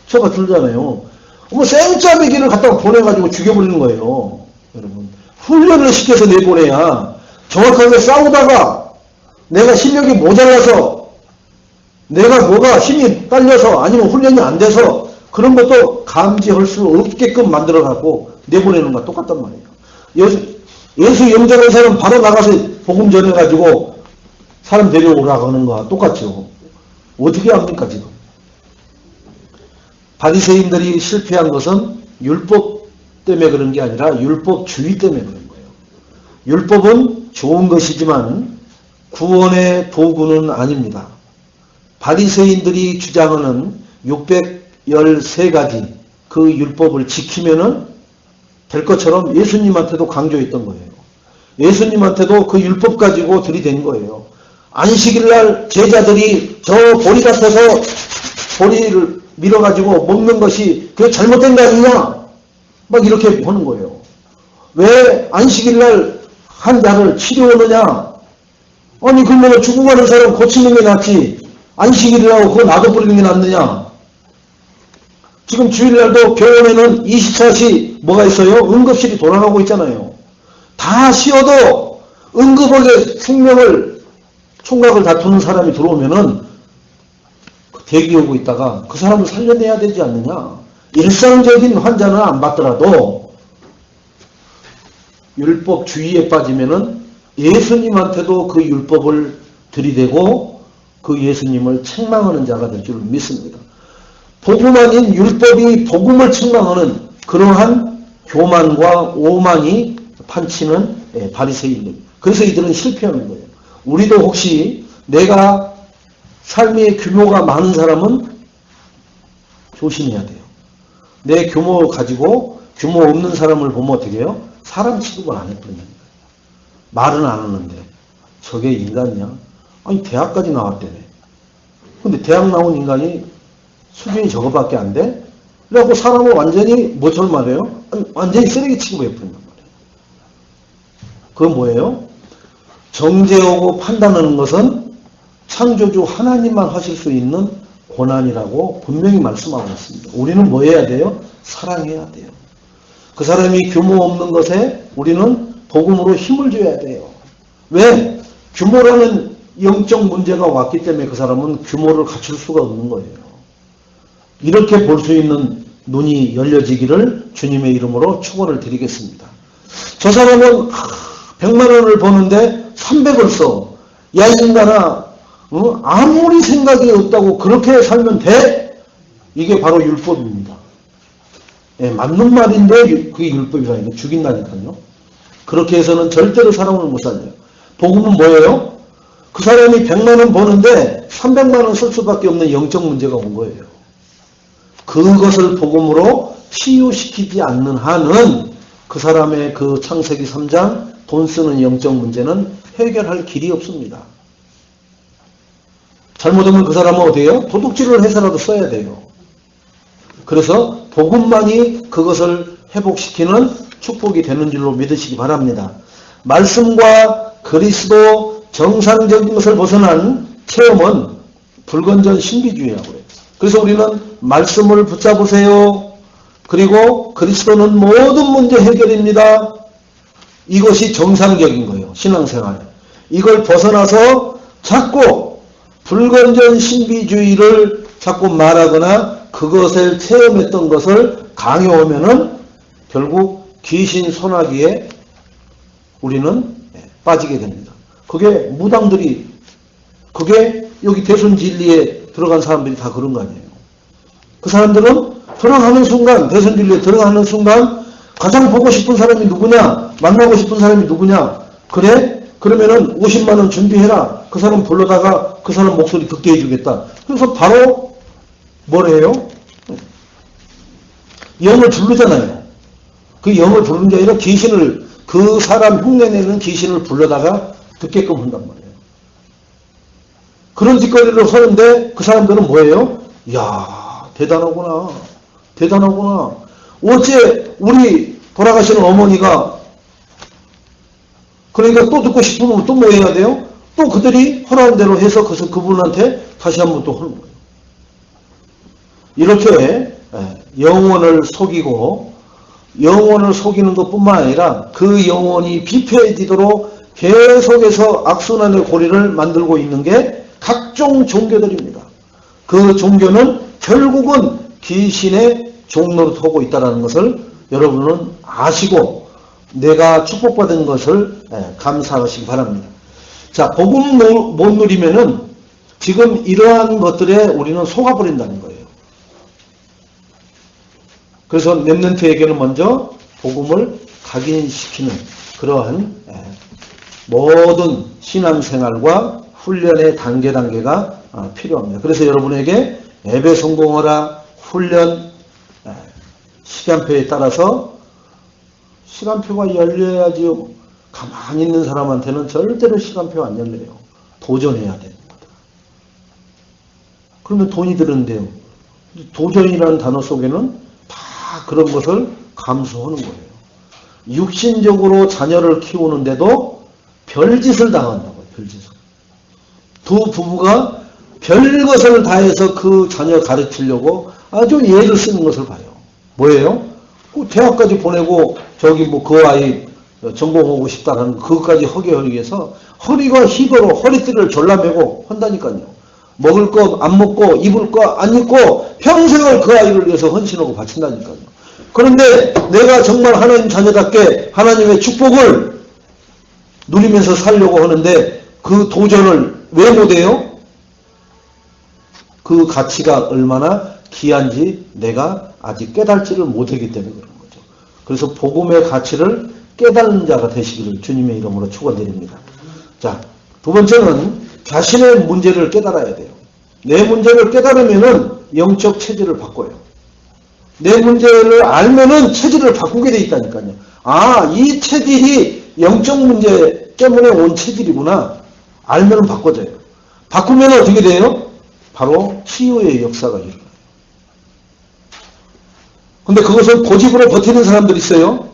쳐가 들잖아요. 뭐 생짜배기를 갖다가 보내가지고 죽여버리는 거예요. 여러분, 훈련을 시켜서 내보내야 정확하게 싸우다가 내가 실력이 모자라서 내가 뭐가 힘이 딸려서 아니면 훈련이 안 돼서 그런 것도 감지할 수 없게끔 만들어갖고 내보내는 거랑 똑같단 말이에요. 예수 영접한 사람 바로 나가서 복음 전해가지고 사람 데려오라고 하는 거와 똑같죠. 어떻게 합니까 지금? 바리새인들이 실패한 것은 율법 때문에 그런 게 아니라 율법주의 때문에 그런 거예요. 율법은 좋은 것이지만 구원의 도구는 아닙니다. 바리새인들이 주장하는 613가지 그 율법을 지키면은 될 것처럼 예수님한테도 강조했던 거예요. 예수님한테도 그 율법 가지고 들이댄 거예요. 안식일날 제자들이 저 보리 같아서 보리를 밀어가지고 먹는 것이 그게 잘못된 거 아니냐? 막 이렇게 보는 거예요. 왜 안식일날 환자를 치료하느냐? 아니 그러면 죽어가는 사람 고치는 게 낫지 안식일이라고 그거 놔둬버리는 게 낫느냐? 지금 주일날도 병원에는 24시 뭐가 있어요? 응급실이 돌아가고 있잖아요. 다 쉬어도 응급하게 생명을 총각을 다투는 사람이 들어오면은 대기하고 있다가 그 사람을 살려내야 되지 않느냐. 일상적인 환자는 안 받더라도 율법주의에 빠지면은 예수님한테도 그 율법을 들이대고 그 예수님을 책망하는 자가 될 줄 믿습니다. 복음 아닌 율법이 복음을 책망하는 그러한 교만과 오만이 판치는 바리새인들. 그래서 이들은 실패하는 거예요. 우리도 혹시 내가 삶의 규모가 많은 사람은 조심해야 돼요. 내 규모 가지고 규모 없는 사람을 보면 어떻게 해요? 사람 취급을 안 해버리는 거예요. 말은 안 하는데 저게 인간이냐? 아니 대학까지 나왔대네. 근데 대학 나온 인간이 수준이 저거밖에 안 돼? 그래갖고 사람을 완전히 뭐처럼 말해요? 완전히 쓰레기 취급해버린단 말이에요. 그건 뭐예요? 정죄하고 판단하는 것은 창조주 하나님만 하실 수 있는 고난이라고 분명히 말씀하고 있습니다. 우리는 뭐 해야 돼요? 사랑해야 돼요. 그 사람이 규모 없는 것에 우리는 복음으로 힘을 줘야 돼요. 왜? 규모라는 영적 문제가 왔기 때문에 그 사람은 규모를 갖출 수가 없는 거예요. 이렇게 볼 수 있는 눈이 열려지기를 주님의 이름으로 축원을 드리겠습니다. 저 사람은 100만 원을 버는데 300을 써. 야 인간아, 아무리 생각이 없다고 그렇게 살면 돼? 이게 바로 율법입니다. 예, 맞는 말인데 그게 율법이라니까 죽인다니까요. 그렇게 해서는 절대로 사람을 못 살려요. 복음은 뭐예요? 그 사람이 100만 원 버는데 300만 원 쓸 수밖에 없는 영적 문제가 온 거예요. 그것을 복음으로 치유시키지 않는 한은 그 사람의 그 창세기 3장 돈 쓰는 영적 문제는 해결할 길이 없습니다. 잘못하면 그 사람은 어디에요? 도둑질을 해서라도 써야 돼요. 그래서 복음만이 그것을 회복시키는 축복이 되는 줄로 믿으시기 바랍니다. 말씀과 그리스도 정상적인 것을 벗어난 체험은 불건전 신비주의라고 해요. 그래서 우리는 말씀을 붙잡으세요. 그리고 그리스도는 모든 문제 해결입니다. 이것이 정상적인 거예요. 신앙생활에. 이걸 벗어나서 자꾸 불건전 신비주의를 자꾸 말하거나 그것을 체험했던 것을 강요하면은 결국 귀신 소나기에 우리는 빠지게 됩니다. 그게 무당들이, 그게 여기 대순진리에 들어간 사람들이 다 그런 거 아니에요. 그 사람들은 들어가는 순간, 대순진리에 들어가는 순간 가장 보고 싶은 사람이 누구냐, 만나고 싶은 사람이 누구냐, 그래? 그러면은 50만 원 준비해라. 그 사람 불러다가 그 사람 목소리 듣게 해주겠다. 그래서 바로 뭘 해요? 영을 부르잖아요. 그 영을 부르는 게 아니라 귀신을, 그 사람 흉내내는 귀신을 불러다가 듣게끔 한단 말이에요. 그런 짓거리를 하는데 그 사람들은 뭐예요? 이야, 대단하구나. 대단하구나. 어째 우리 돌아가시는 어머니가 그러니까 또 듣고 싶으면 또 뭐 해야 돼요? 또 그들이 허락한 대로 해서 그분한테 다시 한번 또 하는 거예요. 이렇게 영혼을 속이고 영혼을 속이는 것뿐만 아니라 그 영혼이 비폐해지도록 계속해서 악순환의 고리를 만들고 있는 게 각종 종교들입니다. 그 종교는 결국은 귀신의 종노릇하고 있다는 것을 여러분은 아시고 내가 축복받은 것을 감사하시기 바랍니다. 자, 복음 못 누리면은 지금 이러한 것들에 우리는 속아버린다는 거예요. 그래서 렘넌트에게는 먼저 복음을 각인시키는 그러한 모든 신앙생활과 훈련의 단계가 필요합니다. 그래서 여러분에게 예배 성공하라, 훈련, 시간표에 따라서 시간표가 열려야지요. 가만히 있는 사람한테는 절대로 시간표 안 열려요. 도전해야 됩니다. 그러면 돈이 드는데요. 도전이라는 단어 속에는 다 그런 것을 감수하는 거예요. 육신적으로 자녀를 키우는데도 별짓을 당한다고요. 별짓을. 두 부부가 별것을 다해서 그 자녀 가르치려고 아주 애를 쓰는 것을 봐요. 뭐예요? 그 대학까지 보내고 저기 뭐 그 아이 전공하고 싶다는 그것까지 하기 위해서 허리가 휘도로 허리띠를 졸라매고 한다니까요. 먹을 거 안 먹고 입을 거 안 입고 평생을 그 아이를 위해서 헌신하고 바친다니까요. 그런데 내가 정말 하나님 자녀답게 하나님의 축복을 누리면서 살려고 하는데 그 도전을 왜 못해요? 그 가치가 얼마나 귀한지 내가 아직 깨달지를 못하기 때문에 그런 거죠. 그래서 복음의 가치를 깨닫는 자가 되시기를 주님의 이름으로 축원드립니다. 자, 두 번째는 자신의 문제를 깨달아야 돼요. 내 문제를 깨달으면은 영적 체질을 바꿔요. 내 문제를 알면은 체질을 바꾸게 돼 있다니까요. 아, 이 체질이 영적 문제 때문에 온 체질이구나. 알면은 바꿔져요. 바꾸면 어떻게 돼요? 바로 치유의 역사가 일어나요. 근데 그것을 고집으로 버티는 사람들이 있어요.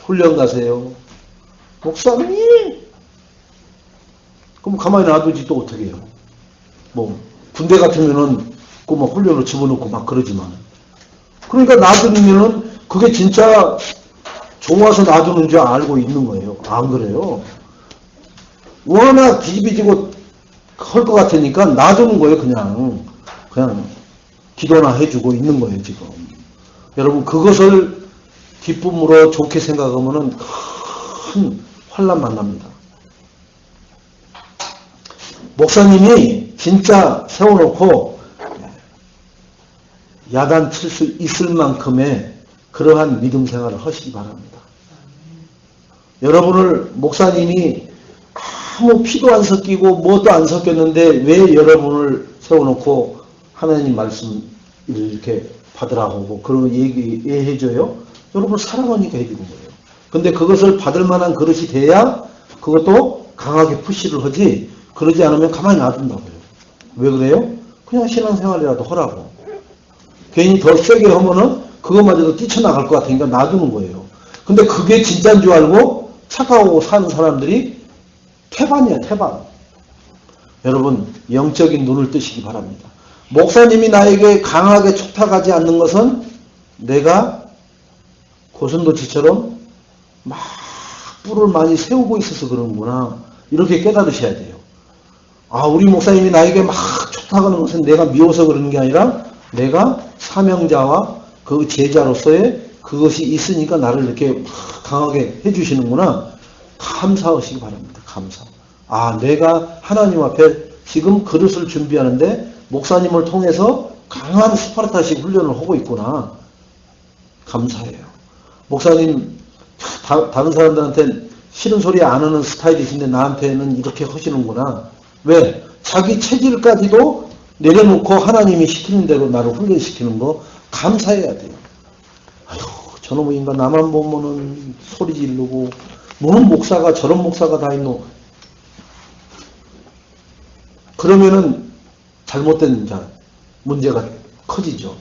훈련 가세요. 목사님! 그럼 가만히 놔두지 또 어떻게 해요? 뭐, 군대 같으면은 그 막 훈련을 집어넣고 막 그러지만. 그러니까 놔두면은 그게 진짜 좋아서 놔두는 줄 알고 있는 거예요. 안 그래요? 워낙 기지비지고 할 것 같으니까 놔두는 거예요. 그냥 기도나 해주고 있는 거예요. 지금. 여러분 그것을 기쁨으로 좋게 생각하면은 큰 환난 만납니다. 목사님이 진짜 세워놓고 야단칠 수 있을 만큼의 그러한 믿음 생활을 하시기 바랍니다. 여러분을 목사님이 아무 피도 안 섞이고 뭐도 안 섞였는데 왜 여러분을 세워놓고 하나님 말씀 이렇게 받으라고 그런 얘기해줘요? 여러분 사랑하니까 해주는 거예요. 근데 그것을 받을 만한 그릇이 돼야 그것도 강하게 푸시를 하지 그러지 않으면 가만히 놔둔다고요. 왜 그래요? 그냥 신앙생활이라도 하라고. 괜히 더 세게 하면은 그것마저도 뛰쳐나갈 것 같으니까 놔두는 거예요. 근데 그게 진짜인 줄 알고 착각하고 사는 사람들이 태반이야, 태반. 여러분, 영적인 눈을 뜨시기 바랍니다. 목사님이 나에게 강하게 촉탁하지 않는 것은 내가 고슴도치처럼 막 뿔을 많이 세우고 있어서 그러는구나. 이렇게 깨달으셔야 돼요. 아, 우리 목사님이 나에게 막 촉탁하는 것은 내가 미워서 그러는 게 아니라 내가 사명자와 그 제자로서의 그것이 있으니까 나를 이렇게 강하게 해주시는구나. 감사하시기 바랍니다. 감사. 아, 내가 하나님 앞에 지금 그릇을 준비하는데 목사님을 통해서 강한 스파르타식 훈련을 하고 있구나. 감사해요. 목사님, 다른 사람들한테는 싫은 소리 안 하는 스타일이신데 나한테는 이렇게 하시는구나. 왜? 자기 체질까지도 내려놓고 하나님이 시키는 대로 나를 훈련시키는 거 감사해야 돼요. 아휴, 저놈의 인간 나만 보면은 소리 지르고 무슨 목사가 저런 목사가 다 있노. 그러면은 잘못된 문제가 커지죠.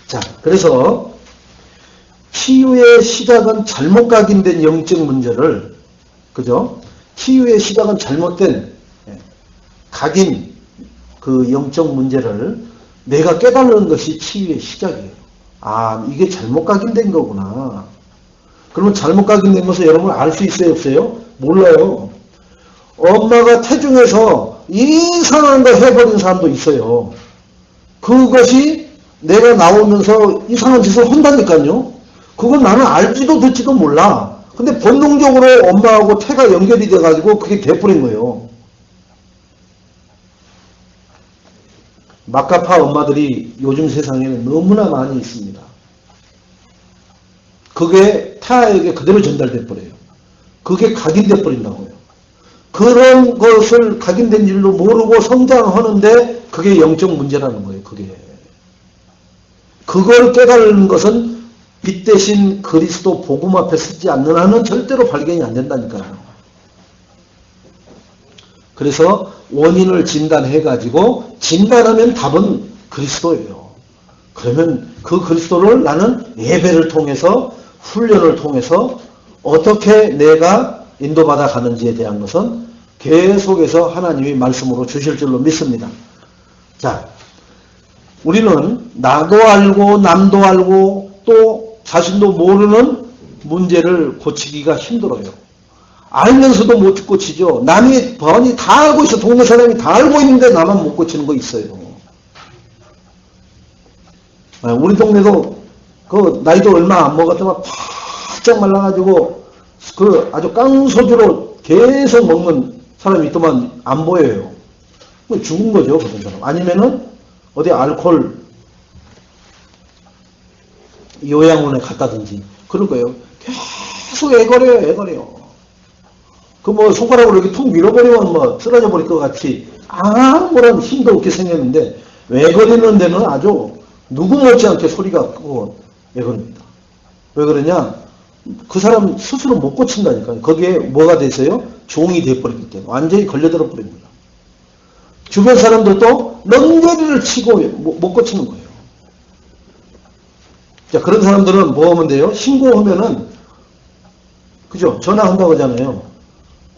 자, 그래서 치유의 시작은 잘못 각인된 영적 문제를, 그죠? 치유의 시작은 잘못된 각인 그 영적 문제를 내가 깨달는 것이 치유의 시작이에요. 아, 이게 잘못 각인된 거구나. 그러면 잘못 각인된 것을 여러분 알 수 있어요, 없어요? 몰라요. 엄마가 태중에서 이상한 거 해버린 사람도 있어요. 그것이 내가 나오면서 이상한 짓을 한다니까요. 그건 나는 알지도 듣지도 몰라. 근데 본능적으로 엄마하고 태가 연결이 돼가지고 그게 돼버린 거예요. 막가파 엄마들이 요즘 세상에는 너무나 많이 있습니다. 그게 태아에게 그대로 전달돼 버려요. 그게 각인돼 버린다고요. 그런 것을 각인된 일로 모르고 성장하는데 그게 영적 문제라는 거예요. 그걸 깨달는 것은 빛 대신 그리스도 복음 앞에 서지 않는 한은 절대로 발견이 안 된다니까요. 그래서 원인을 진단해가지고 진단하면 답은 그리스도예요. 그러면 그 그리스도를 나는 예배를 통해서 훈련을 통해서 어떻게 내가 인도받아 가는지에 대한 것은 계속해서 하나님이 말씀으로 주실 줄로 믿습니다. 자, 우리는 나도 알고 남도 알고 또 자신도 모르는 문제를 고치기가 힘들어요. 알면서도 못 고치죠. 남이 번이 다 알고 있어. 동네 사람이 다 알고 있는데 나만 못 고치는 거 있어요. 우리 동네도 그 나이도 얼마 안 먹었더만 바짝 말라가지고 그 아주 깡소주로 계속 먹는 사람이 있더만 안 보여요. 죽은 거죠, 그런 사람. 아니면은 어디 알코올 요양원에 갔다든지 그럴 거예요. 계속 애거려요. 그 뭐 손가락으로 이렇게 툭 밀어버리면 뭐 쓰러져 버릴 것 같이 아무런 힘도 없게 생겼는데 애거리는 데는 아주 누구 못지않게 소리가 크고 애거립니다. 왜 그러냐? 그 사람 스스로 못 고친다니까요. 거기에 뭐가 됐어요? 종이 돼버리기 때문에 완전히 걸려들어 버립니다. 주변 사람들도 넌저리를 치고 못 고치는 거예요. 자, 그런 사람들은 뭐 하면 돼요? 신고하면은, 그죠? 전화한다고 하잖아요.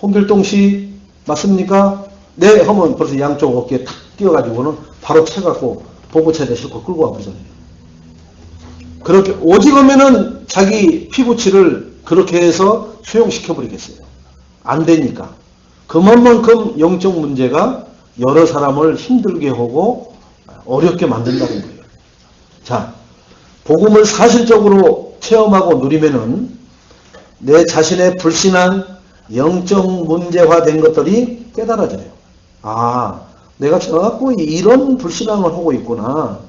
홍길동 씨, 맞습니까? 네, 하면 벌써 양쪽 어깨에 탁 끼워가지고는 바로 채갖고 보고차에 싣고 끌고 와버리잖아요. 그렇게, 오직 하면은 자기 피부치를 그렇게 해서 수용시켜버리겠어요. 안 되니까. 그만큼 영적 문제가 여러 사람을 힘들게 하고 어렵게 만든다는 거예요. 자, 복음을 사실적으로 체험하고 누리면은 내 자신의 불신한 영적 문제화된 것들이 깨달아져요. 아, 내가 저갖고 이런 불신앙을 하고 있구나.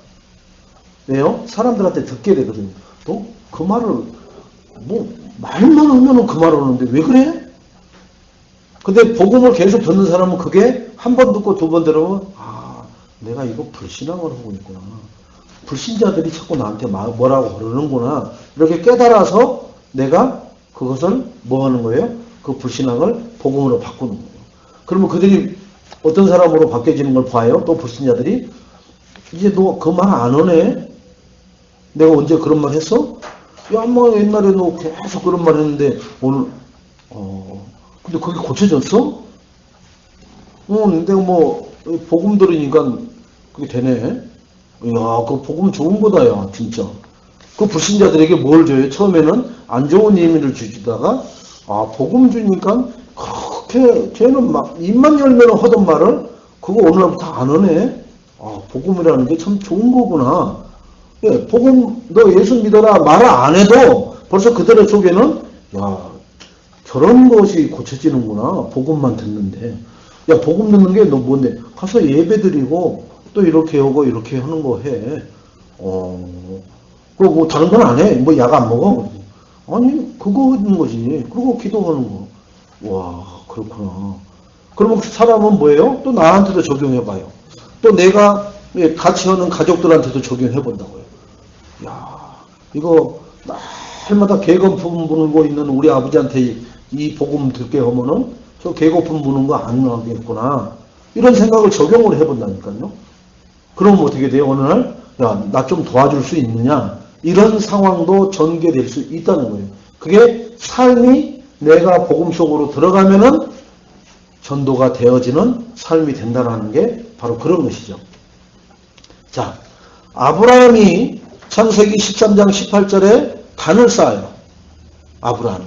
왜요? 사람들한테 듣게 되거든요. 또 그 말을 뭐 말만 하면은 그 말을 하는데 왜 그래? 근데 복음을 계속 듣는 사람은 그게 한 번 듣고 두 번 들으면 아, 내가 이거 불신앙을 하고 있구나. 불신자들이 자꾸 나한테 뭐라고 그러는구나. 이렇게 깨달아서 내가 그것을 뭐 하는 거예요? 그 불신앙을 복음으로 바꾸는 거예요. 그러면 그들이 어떤 사람으로 바뀌어지는 걸 봐요. 또 불신자들이 이제 너 그 말 안 하네. 내가 언제 그런 말 했어? 야, 뭐 옛날에 너 계속 그런 말 했는데 오늘 근데 그게 고쳐졌어? 내가 뭐 복음 들으니까 그게 되네. 이야, 그 복음 좋은 거다, 야, 진짜. 그 불신자들에게 뭘 줘요? 처음에는 안 좋은 의미를 주다가, 복음 주니까, 그렇게, 쟤는 막, 입만 열면 하던 말을, 그거 오늘부터 안 하네? 복음이라는 게 참 좋은 거구나. 예, 복음, 너 예수 믿어라, 말을 안 해도, 벌써 그들의 속에는, 야, 저런 것이 고쳐지는구나. 복음만 듣는데. 야, 복음 듣는 게 너 뭔데? 가서 예배 드리고, 또 이렇게 하고, 이렇게 하는 거 해. 그리고 뭐 다른 건 안 해. 뭐 약 안 먹어. 아니, 그거 하는 거지. 그리고 기도하는 거. 와, 그렇구나. 그러면 그 사람은 뭐예요? 또 나한테도 적용해봐요. 또 내가 같이 하는 가족들한테도 적용해본다고요. 야, 이거 날마다 개거품 부는 있는 우리 아버지한테 이 복음 듣게 하면은 저 개거품 부는 거 안 나겠구나. 이런 생각을 적용을 해본다니까요. 그럼 어떻게 돼요? 어느 날, 야, 나 좀 도와줄 수 있느냐? 이런 상황도 전개될 수 있다는 거예요. 그게 삶이 내가 복음 속으로 들어가면은 전도가 되어지는 삶이 된다는 게 바로 그런 것이죠. 자, 아브라함이 창세기 13장 18절에 단을 쌓아요. 아브라함이.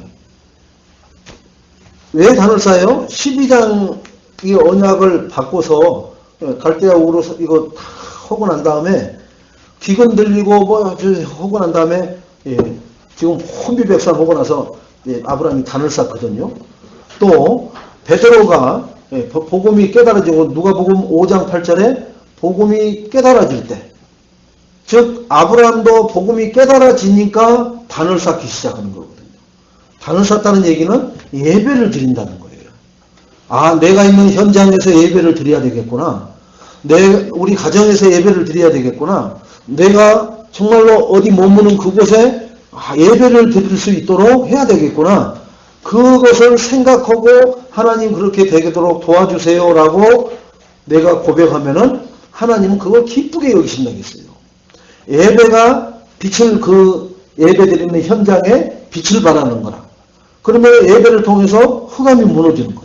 왜 단을 쌓아요? 12장 이 언약을 바꿔서 갈대아 우로 이거 하고 난 다음에 기근 들리고 뭐 하고 난 다음에 지금 혼비백산 하고 나서 아브라함이 단을 쌓거든요. 또 베드로가 복음이 깨달아지고 누가복음 5장 8절에 복음이 깨달아질 때, 즉 아브라함도 복음이 깨달아지니까 단을 쌓기 시작하는 거거든요. 단을 쌓다는 얘기는 예배를 드린다는 거예요. 내가 있는 현장에서 예배를 드려야 되겠구나. 우리 가정에서 예배를 드려야 되겠구나. 내가 정말로 어디 머무는 그곳에 예배를 드릴 수 있도록 해야 되겠구나. 그것을 생각하고 하나님 그렇게 되도록 도와주세요라고 내가 고백하면은 하나님은 그걸 기쁘게 여기신다고 했어요. 예배가 빛을 예배 드리는 현장에 빛을 발하는 거라. 그러면 예배를 통해서 흑암이 무너지는 거라.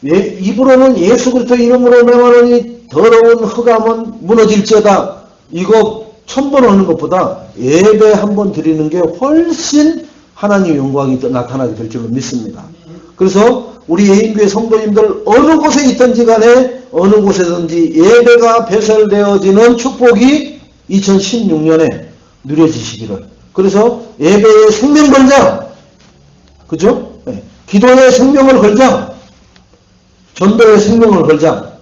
입으로는 예수 그리스도 이름으로 명하노니 더러운 흑암은 무너질지어다. 이거 1000번 하는 것보다 예배 한 번 드리는 게 훨씬 하나님의 영광이 나타나게 될 줄로 믿습니다. 그래서 우리 예인교회 성도님들 어느 곳에 있든지 간에 어느 곳에든지 예배가 배설되어지는 축복이 2016년에 누려지시기를. 그래서 예배의 생명 걸자. 그죠? 네. 기도의 생명을 걸자. 전도의 생명을 걸자.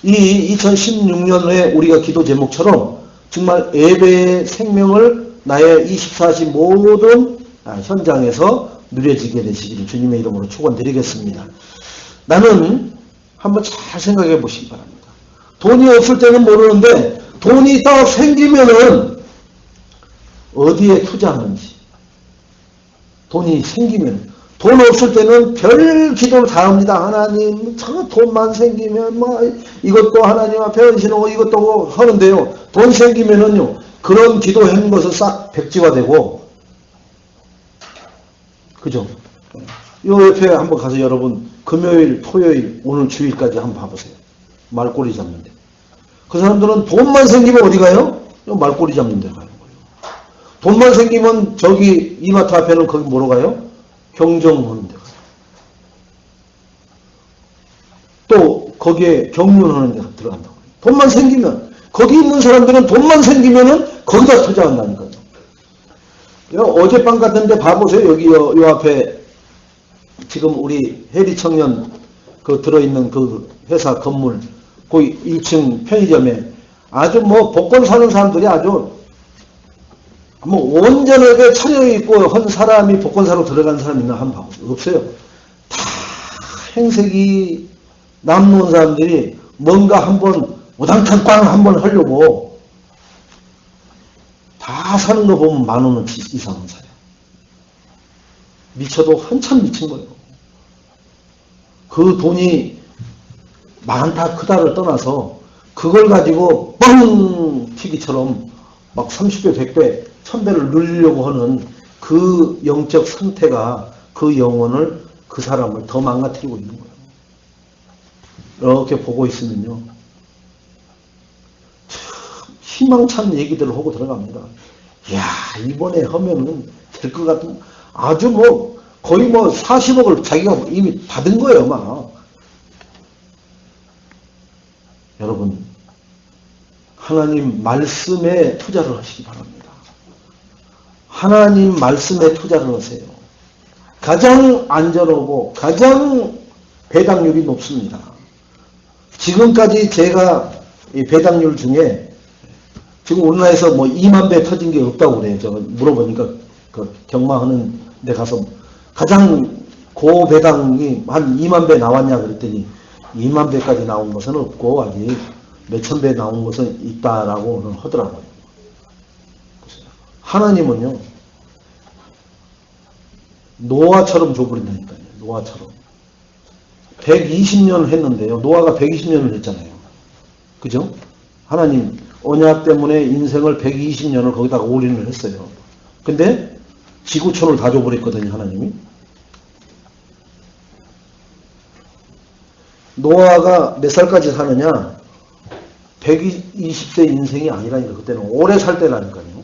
이 2016년에 우리가 기도 제목처럼 정말 예배의 생명을 나의 24시 모든 현장에서 누려지게 되시기를 주님의 이름으로 축원드리겠습니다. 나는 한번 잘 생각해 보시기 바랍니다. 돈이 없을 때는 모르는데 돈이 딱 생기면은 어디에 투자하는지, 돈이 생기면, 돈 없을 때는 별 기도를 다 합니다. 하나님, 참 돈만 생기면 뭐 이것도 하나님 앞에 헌신하고 이것도 하는데요. 돈 생기면은요, 그런 기도한 것은 싹 백지화되고, 그죠? 요 옆에 한번 가서 여러분 금요일, 토요일, 오늘 주일까지 한번 봐보세요. 말꼬리 잡는데. 그 사람들은 돈만 생기면 어디 가요? 말꼬리 잡는 데 가는 거예요. 돈만 생기면 저기 이마트 앞에는 거기 뭐로 가요? 경정하는 데 가요. 또 거기에 경륜하는 데 들어간다고. 돈만 생기면, 거기 있는 사람들은 돈만 생기면은 거기다 투자한다니까요. 어젯밤 같은데 봐보세요. 여기 요 앞에 지금 우리 해리 청년 들어있는 그 회사 건물, 그 1층 편의점에 아주 뭐 복권 사는 사람들이 아주 뭐 온전하게 차려입고 한 사람이 복권 사러 들어간 사람이 있나 한번 봐보세요. 없어요. 다 행색이 남는 사람들이 뭔가 한번 우당탕 꽝 한번 하려고 다 사는 거 보면 10,000원어치 이상은 사요. 미쳐도 한참 미친 거예요. 그 돈이 많다 크다를 떠나서 그걸 가지고 뻥 튀기처럼 막 30배, 100배, 1000배를 늘리려고 하는 그 영적 상태가 그 영혼을, 그 사람을 더 망가뜨리고 있는 거예요. 이렇게 보고 있으면요, 희망찬 얘기들을 하고 들어갑니다. 야, 이번에 하면은 될 것 같은, 아주 뭐 거의 뭐 40억을 자기가 이미 받은 거예요, 막. 여러분, 하나님 말씀에 투자를 하시기 바랍니다. 하나님 말씀에 투자를 하세요. 가장 안전하고 가장 배당률이 높습니다. 지금까지 제가 이 배당률 중에 지금 우리나라에서 뭐 2만 배 터진 게 없다고 그래요. 제가 물어보니까 그 경마하는 데 가서 가장 고배당이 한 2만 배 나왔냐 그랬더니 2만 배까지 나온 것은 없고 아직 몇천 배 나온 것은 있다라고 하더라고요. 하나님은요, 노아처럼 줘버린다니까요. 노아처럼. 120년 했는데요. 노아가 120년을 했잖아요. 그죠? 하나님 언약 때문에 인생을 120년을 거기다가 올인을 했어요. 근데 지구촌을 다 줘버렸거든요. 하나님이. 노아가 몇 살까지 사느냐? 120세 인생이 아니라니까. 그때는 오래 살 때라니까요.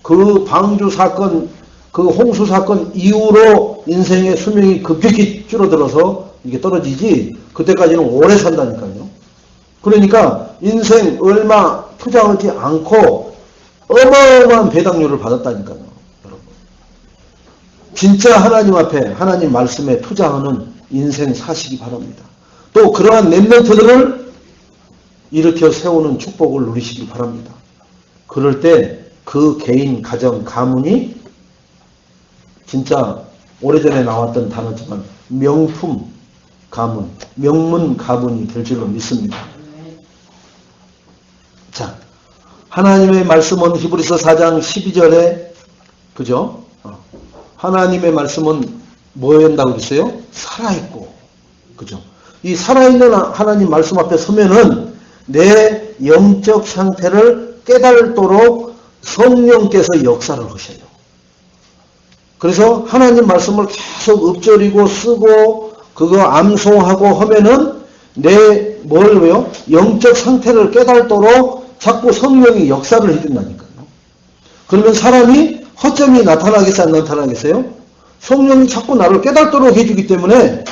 그 방주 사건, 그 홍수 사건 이후로 인생의 수명이 급격히 줄어들어서 이게 떨어지지, 그때까지는 오래 산다니까요. 그러니까 인생 얼마 투자하지 않고 어마어마한 배당률을 받았다니까요. 여러분, 진짜 하나님 앞에, 하나님 말씀에 투자하는 인생 사시기 바랍니다. 또 그러한 렘넌트들을 일으켜 세우는 축복을 누리시기 바랍니다. 그럴 때 그 개인, 가정, 가문이 진짜 오래전에 나왔던 단어지만 명품 가문, 명문 가문이 될 줄로 믿습니다. 자, 하나님의 말씀은 히브리서 4장 12절에 그죠? 하나님의 말씀은 뭐한다고 그랬어요? 살아있고, 그죠? 이 살아있는 하나님 말씀 앞에 서면은 내 영적 상태를 깨달도록 성령께서 역사를 하셔요. 그래서 하나님 말씀을 계속 읊조리고 쓰고 그거 암송하고 하면은 내 뭘 왜요? 영적 상태를 깨달도록 자꾸 성령이 역사를 해준다니까요. 그러면 사람이 허점이 나타나겠어요? 안 나타나겠어요? 성령이 자꾸 나를 깨달도록 해주기 때문에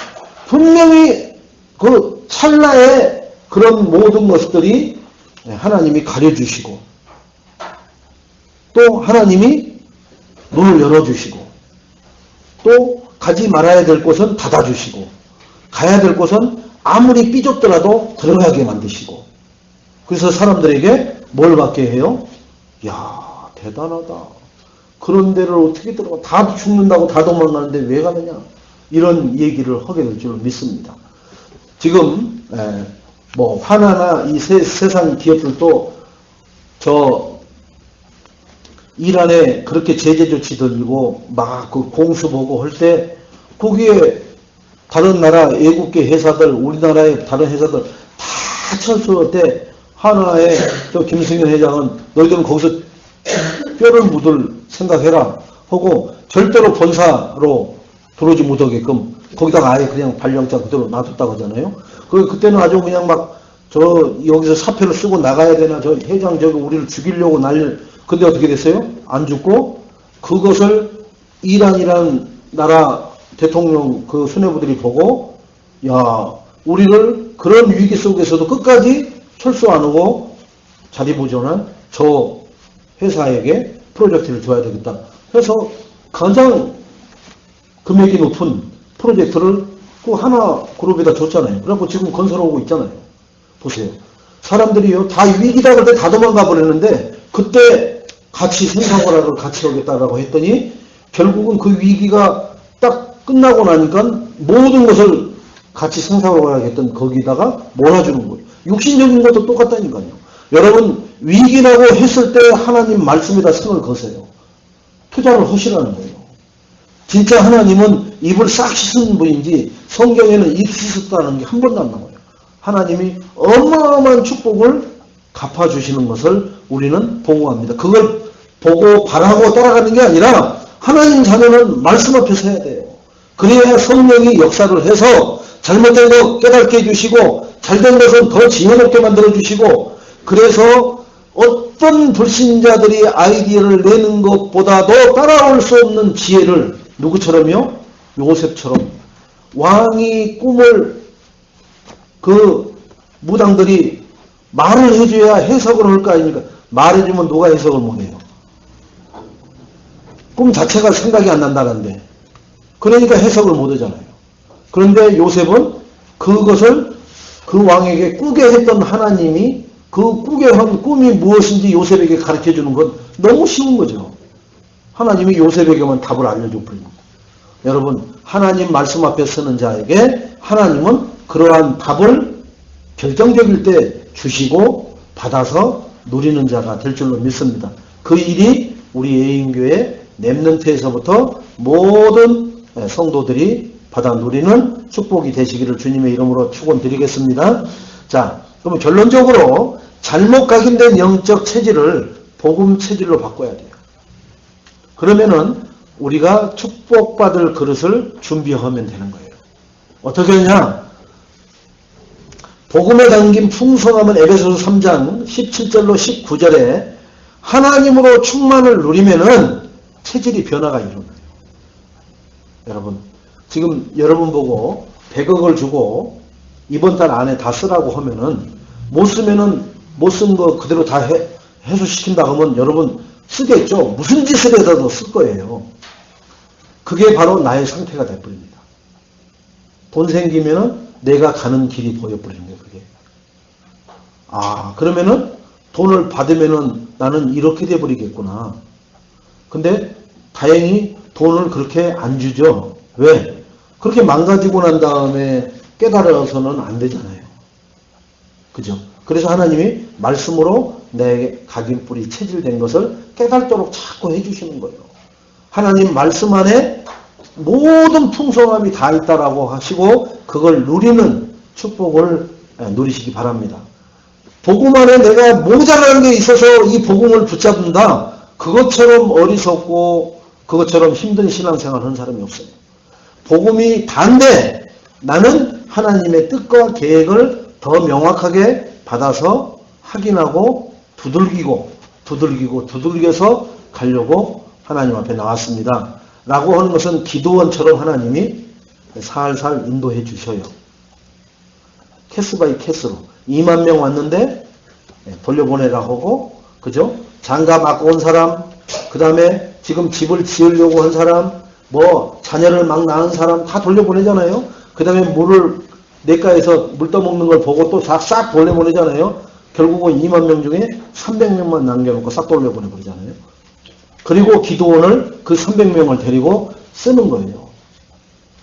분명히 그 찰나의 그런 모든 것들이 하나님이 가려주시고 또 하나님이 문을 열어주시고 또 가지 말아야 될 곳은 닫아주시고 가야 될 곳은 아무리 삐졌더라도 들어가게 만드시고 그래서 사람들에게 뭘 받게 해요? 야, 대단하다. 그런 데를 어떻게 들어가? 다 죽는다고 다 도망가는데 왜 가느냐? 이런 얘기를 하게 될 줄 믿습니다. 지금 뭐 하나나 이 세상 기업들도 저 이란에 그렇게 제재 조치 들고 막 그 공수 보고 할 때 거기에 다른 나라 외국계 회사들, 우리나라의 다른 회사들 다 철수할 때 하나의 저 김승현 회장은 너희들은 거기서 뼈를 묻을 생각해라 하고 절대로 본사로 들어오지 못하게끔 거기다가 아예 그냥 발령장 그대로 놔뒀다고 하잖아요. 그때는 아주 그냥 막 저 여기서 사표를 쓰고 나가야 되나 저 회장 저기 우리를 죽이려고 근데 어떻게 됐어요? 안 죽고 그것을 이란이라는 나라 대통령 그 수뇌부들이 보고 야 우리를 그런 위기 속에서도 끝까지 철수 안 하고 자리보존한 저 회사에게 프로젝트를 줘야 되겠다. 그래서 가장 금액이 높은 프로젝트를 그 하나 그룹에다 줬잖아요. 그래갖고 지금 건설하고 있잖아요. 보세요. 사람들이요 다 위기다 그럴 때 다 도망가 버렸는데 그때 같이 생산하라고 같이 하겠다라고 했더니 결국은 그 위기가 딱 끝나고 나니까 모든 것을 같이 생산하라고 했던 거기다가 몰아주는 거예요. 육신적인 것도 똑같다니까요. 여러분 위기라고 했을 때 하나님 말씀에다 손을 거세요. 투자를 하시라는 거예요. 진짜 하나님은 입을 싹 씻은 분인지 성경에는 입 씻었다는 게 한 번도 안 나와요. 하나님이 어마어마한 축복을 갚아주시는 것을 우리는 보고합니다. 그걸 보고 바라고 따라가는 게 아니라 하나님 자녀는 말씀 앞에서 해야 돼요. 그래야 성령이 역사를 해서 잘못된 거 깨닫게 해주시고 잘된 것은 더 지혜롭게 만들어주시고, 그래서 어떤 불신자들이 아이디어를 내는 것보다도 따라올 수 없는 지혜를 누구처럼요? 요셉처럼. 왕이 꿈을 그 무당들이 말을 해줘야 해석을 할 거 아닙니까? 말해주면 누가 해석을 못해요? 꿈 자체가 생각이 안 난다는데. 그러니까 해석을 못하잖아요. 그런데 요셉은 그것을 그 왕에게 꾸게 했던 하나님이 그 꾸게 한 꿈이 무엇인지 요셉에게 가르쳐주는 건 너무 쉬운 거죠. 하나님이 요셉에게만 답을 알려줘 버립니다. 여러분, 하나님 말씀 앞에 서는 자에게 하나님은 그러한 답을 결정적일 때 주시고 받아서 누리는 자가 될 줄로 믿습니다. 그 일이 우리 예인교회 렘넌트에서부터 모든 성도들이 받아 누리는 축복이 되시기를 주님의 이름으로 축원드리겠습니다. 자, 그러면 결론적으로 잘못 각인된 영적 체질을 복음 체질로 바꿔야 돼요. 그러면은 우리가 축복받을 그릇을 준비하면 되는 거예요. 어떻게 하냐? 복음에 담긴 풍성함은 에베소서 3장 17절로 19절에 하나님으로 충만을 누리면은 체질이 변화가 일어나요. 여러분, 지금 여러분 보고 100억을 주고 이번 달 안에 다 쓰라고 하면은 못 쓰면은 못 쓴 거 그대로 다 해소시킨다 하면 여러분 쓰겠죠? 무슨 짓을 해서도 쓸 거예요. 그게 바로 나의 상태가 돼버립니다. 돈 생기면은 내가 가는 길이 보여버리는 거예요, 그게. 아, 그러면은 돈을 받으면은 나는 이렇게 돼버리겠구나. 근데 다행히 돈을 그렇게 안 주죠. 왜? 그렇게 망가지고 난 다음에 깨달아서는 안 되잖아요. 그죠? 그래서 하나님이 말씀으로 내 각인뿔이 체질된 것을 깨닫도록 자꾸 해주시는 거예요. 하나님 말씀 안에 모든 풍성함이 다 있다라고 하시고 그걸 누리는 축복을 누리시기 바랍니다. 복음 안에 내가 모자라는 게 있어서 이 복음을 붙잡는다. 그것처럼 어리석고 그것처럼 힘든 신앙생활 하는 사람이 없어요. 복음이 단데 나는 하나님의 뜻과 계획을 더 명확하게 받아서 확인하고 두들겨서 가려고 하나님 앞에 나왔습니다. 라고 하는 것은 기도원처럼 하나님이 살살 인도해 주셔요. 캐스 바이 캐스로 2만 명 왔는데 돌려보내라고 하고, 그죠? 장가 맡고 온 사람, 그 다음에 지금 집을 지으려고 한 사람, 뭐 자녀를 막 낳은 사람 다 돌려보내잖아요. 그 다음에 물을 냇가에서 물 떠먹는 걸 보고 또 싹 돌려보내잖아요. 결국은 2만 명 중에 300명만 남겨놓고 싹 돌려보내버리잖아요. 그리고 기도원을 그 300명을 데리고 쓰는 거예요.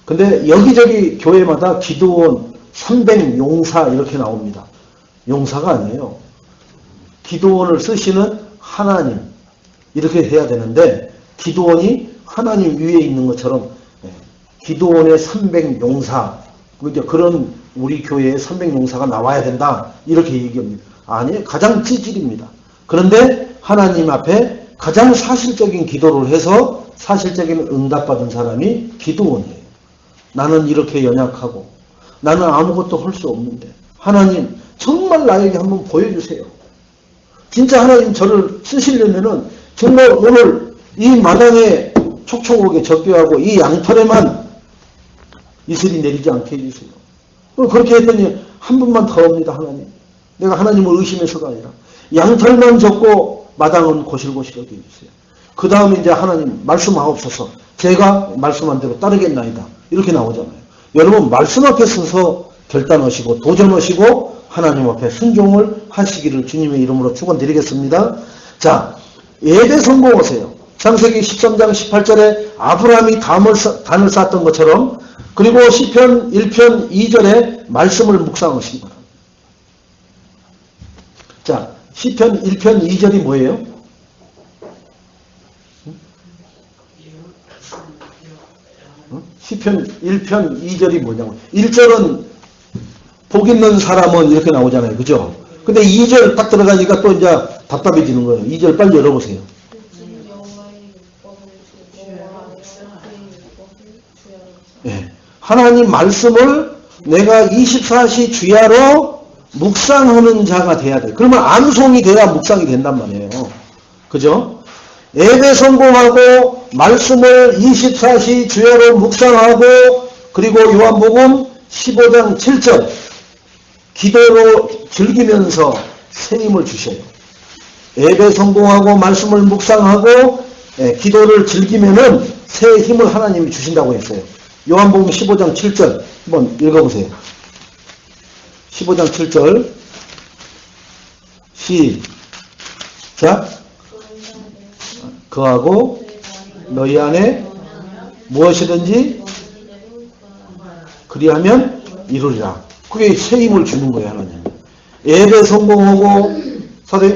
근데 여기저기 교회마다 기도원 300용사 이렇게 나옵니다. 용사가 아니에요. 기도원을 쓰시는 하나님 이렇게 해야 되는데 기도원이 하나님 위에 있는 것처럼 기도원의 300용사 그런 우리 교회에 300용사가 나와야 된다 이렇게 얘기합니다. 아니에요. 가장 찌질입니다. 그런데 하나님 앞에 가장 사실적인 기도를 해서 사실적인 응답받은 사람이 기도원이에요. 나는 이렇게 연약하고 나는 아무것도 할 수 없는데 하나님 정말 나에게 한번 보여주세요. 진짜 하나님 저를 쓰시려면은 정말 오늘 이 마당에 촉촉하게 적교하고 이 양털에만 이슬이 내리지 않게 해주세요. 그렇게 했더니 한 분만 더 옵니다. 하나님. 내가 하나님을 의심해서가 아니라 양털만 적고 마당은 고실고실하게 해주세요. 그 다음에 이제 하나님 말씀하옵소서 제가 말씀한 대로 따르겠나이다. 이렇게 나오잖아요. 여러분 말씀 앞에 서서 결단하시고 도전하시고 하나님 앞에 순종을 하시기를 주님의 이름으로 축원드리겠습니다. 자, 예배 성공하세요. 창세기 13장 18절에 아브라함이 단을 쌓았던 것처럼 그리고 시편 1편 2절에 말씀을 묵상하시기 바랍니다. 자, 시편 1편 2절이 뭐예요? 시편 1편 2절이 뭐냐고. 1절은 복 있는 사람은 이렇게 나오잖아요. 그죠? 근데 2절 딱 들어가니까 또 이제 답답해지는 거예요. 2절 빨리 열어보세요. 예. 하나님 말씀을 내가 24시 주야로 묵상하는 자가 돼야 돼. 그러면 암송이 돼야 묵상이 된단 말이에요. 그죠? 예배 성공하고 말씀을 24시 주야로 묵상하고 그리고 요한복음 15장 7절 기도로 즐기면서 새 힘을 주셔요. 예배 성공하고 말씀을 묵상하고 기도를 즐기면은 새 힘을 하나님이 주신다고 했어요. 요한복음 15장 7절 한번 읽어보세요. 15장 7절 시작. 그하고 너희 안에 무엇이든지 그리하면 이루리라. 그게 새 힘을 주는 거예요. 하나님. 예배 성공하고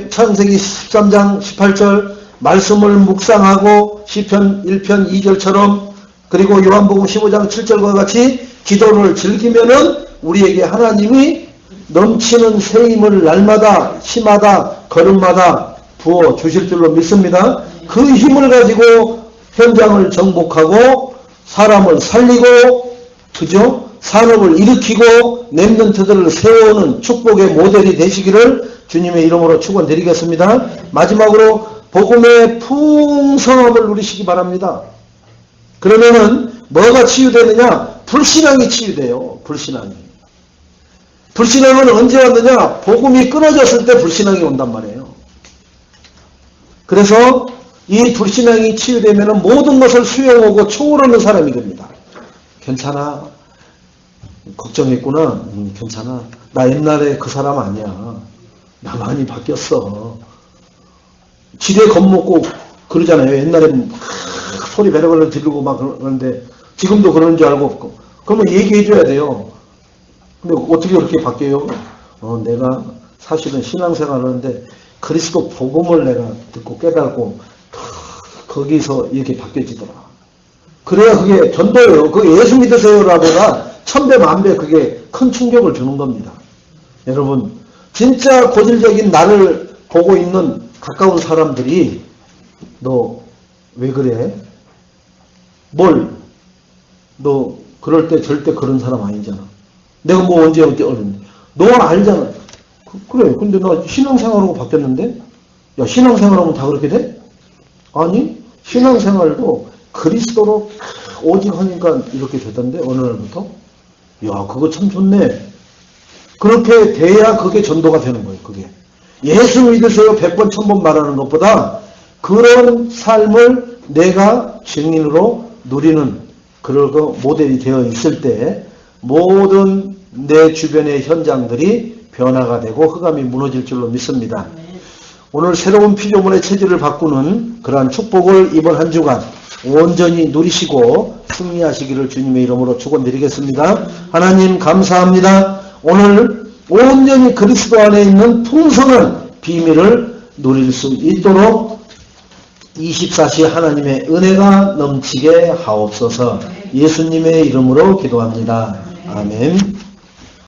창세기 13장 18절 말씀을 묵상하고 시편 1편 2절처럼 그리고 요한복음 15장 7절과 같이 기도를 즐기면은 우리에게 하나님이 넘치는 새 힘을 날마다 시마다 걸음마다 부어 주실 줄로 믿습니다. 그 힘을 가지고 현장을 정복하고 사람을 살리고 그죠? 산업을 일으키고 렘넌트들을 세우는 축복의 모델이 되시기를 주님의 이름으로 축원드리겠습니다. 마지막으로 복음의 풍성함을 누리시기 바랍니다. 그러면은 뭐가 치유되느냐? 불신앙이 치유돼요. 불신앙이. 불신앙은 언제 왔느냐? 복음이 끊어졌을 때 불신앙이 온단 말이에요. 그래서 이 불신앙이 치유되면 모든 것을 수용하고 초월하는 사람이 됩니다. 괜찮아. 걱정했구나. 괜찮아. 나 옛날에 그 사람 아니야. 나 많이 바뀌었어. 지뢰 겁먹고 그러잖아요. 옛날에 소리 베레베레 지르고 막 그러는데 지금도 그러는 줄 알고 그러면 얘기해줘야 돼요. 근데 어떻게 그렇게 바뀌어요? 내가 사실은 신앙생활을 하는데 그리스도 복음을 내가 듣고 깨닫고 거기서 이렇게 바뀌어지더라. 그래야 그게 전도예요. 그 예수 믿으세요라고가 천배 만배 그게 큰 충격을 주는 겁니다. 여러분 진짜 고질적인 나를 보고 있는 가까운 사람들이 너 왜 그래? 너 그럴 때 절대 그런 사람 아니잖아. 내가 뭐 언제 어른데 너 알잖아. 그래. 근데 나 신앙생활하고 바뀌었는데? 야 신앙생활하면 다 그렇게 돼? 아니 신앙생활도 그리스도로 오직 하니까 이렇게 되던데 어느 날부터? 야 그거 참 좋네. 그렇게 돼야 그게 전도가 되는 거예요. 그게 예수 믿으세요 100번 1000번 말하는 것보다 그런 삶을 내가 증인으로 누리는 그런 모델이 되어 있을 때 모든 내 주변의 현장들이 변화가 되고 흑암이 무너질 줄로 믿습니다. 오늘 새로운 피조물의 체질을 바꾸는 그러한 축복을 이번 한 주간 온전히 누리시고 승리하시기를 주님의 이름으로 축원드리겠습니다. 하나님 감사합니다. 오늘 온전히 그리스도 안에 있는 풍성한 비밀을 누릴 수 있도록 24시 하나님의 은혜가 넘치게 하옵소서. 예수님의 이름으로 기도합니다. 아멘.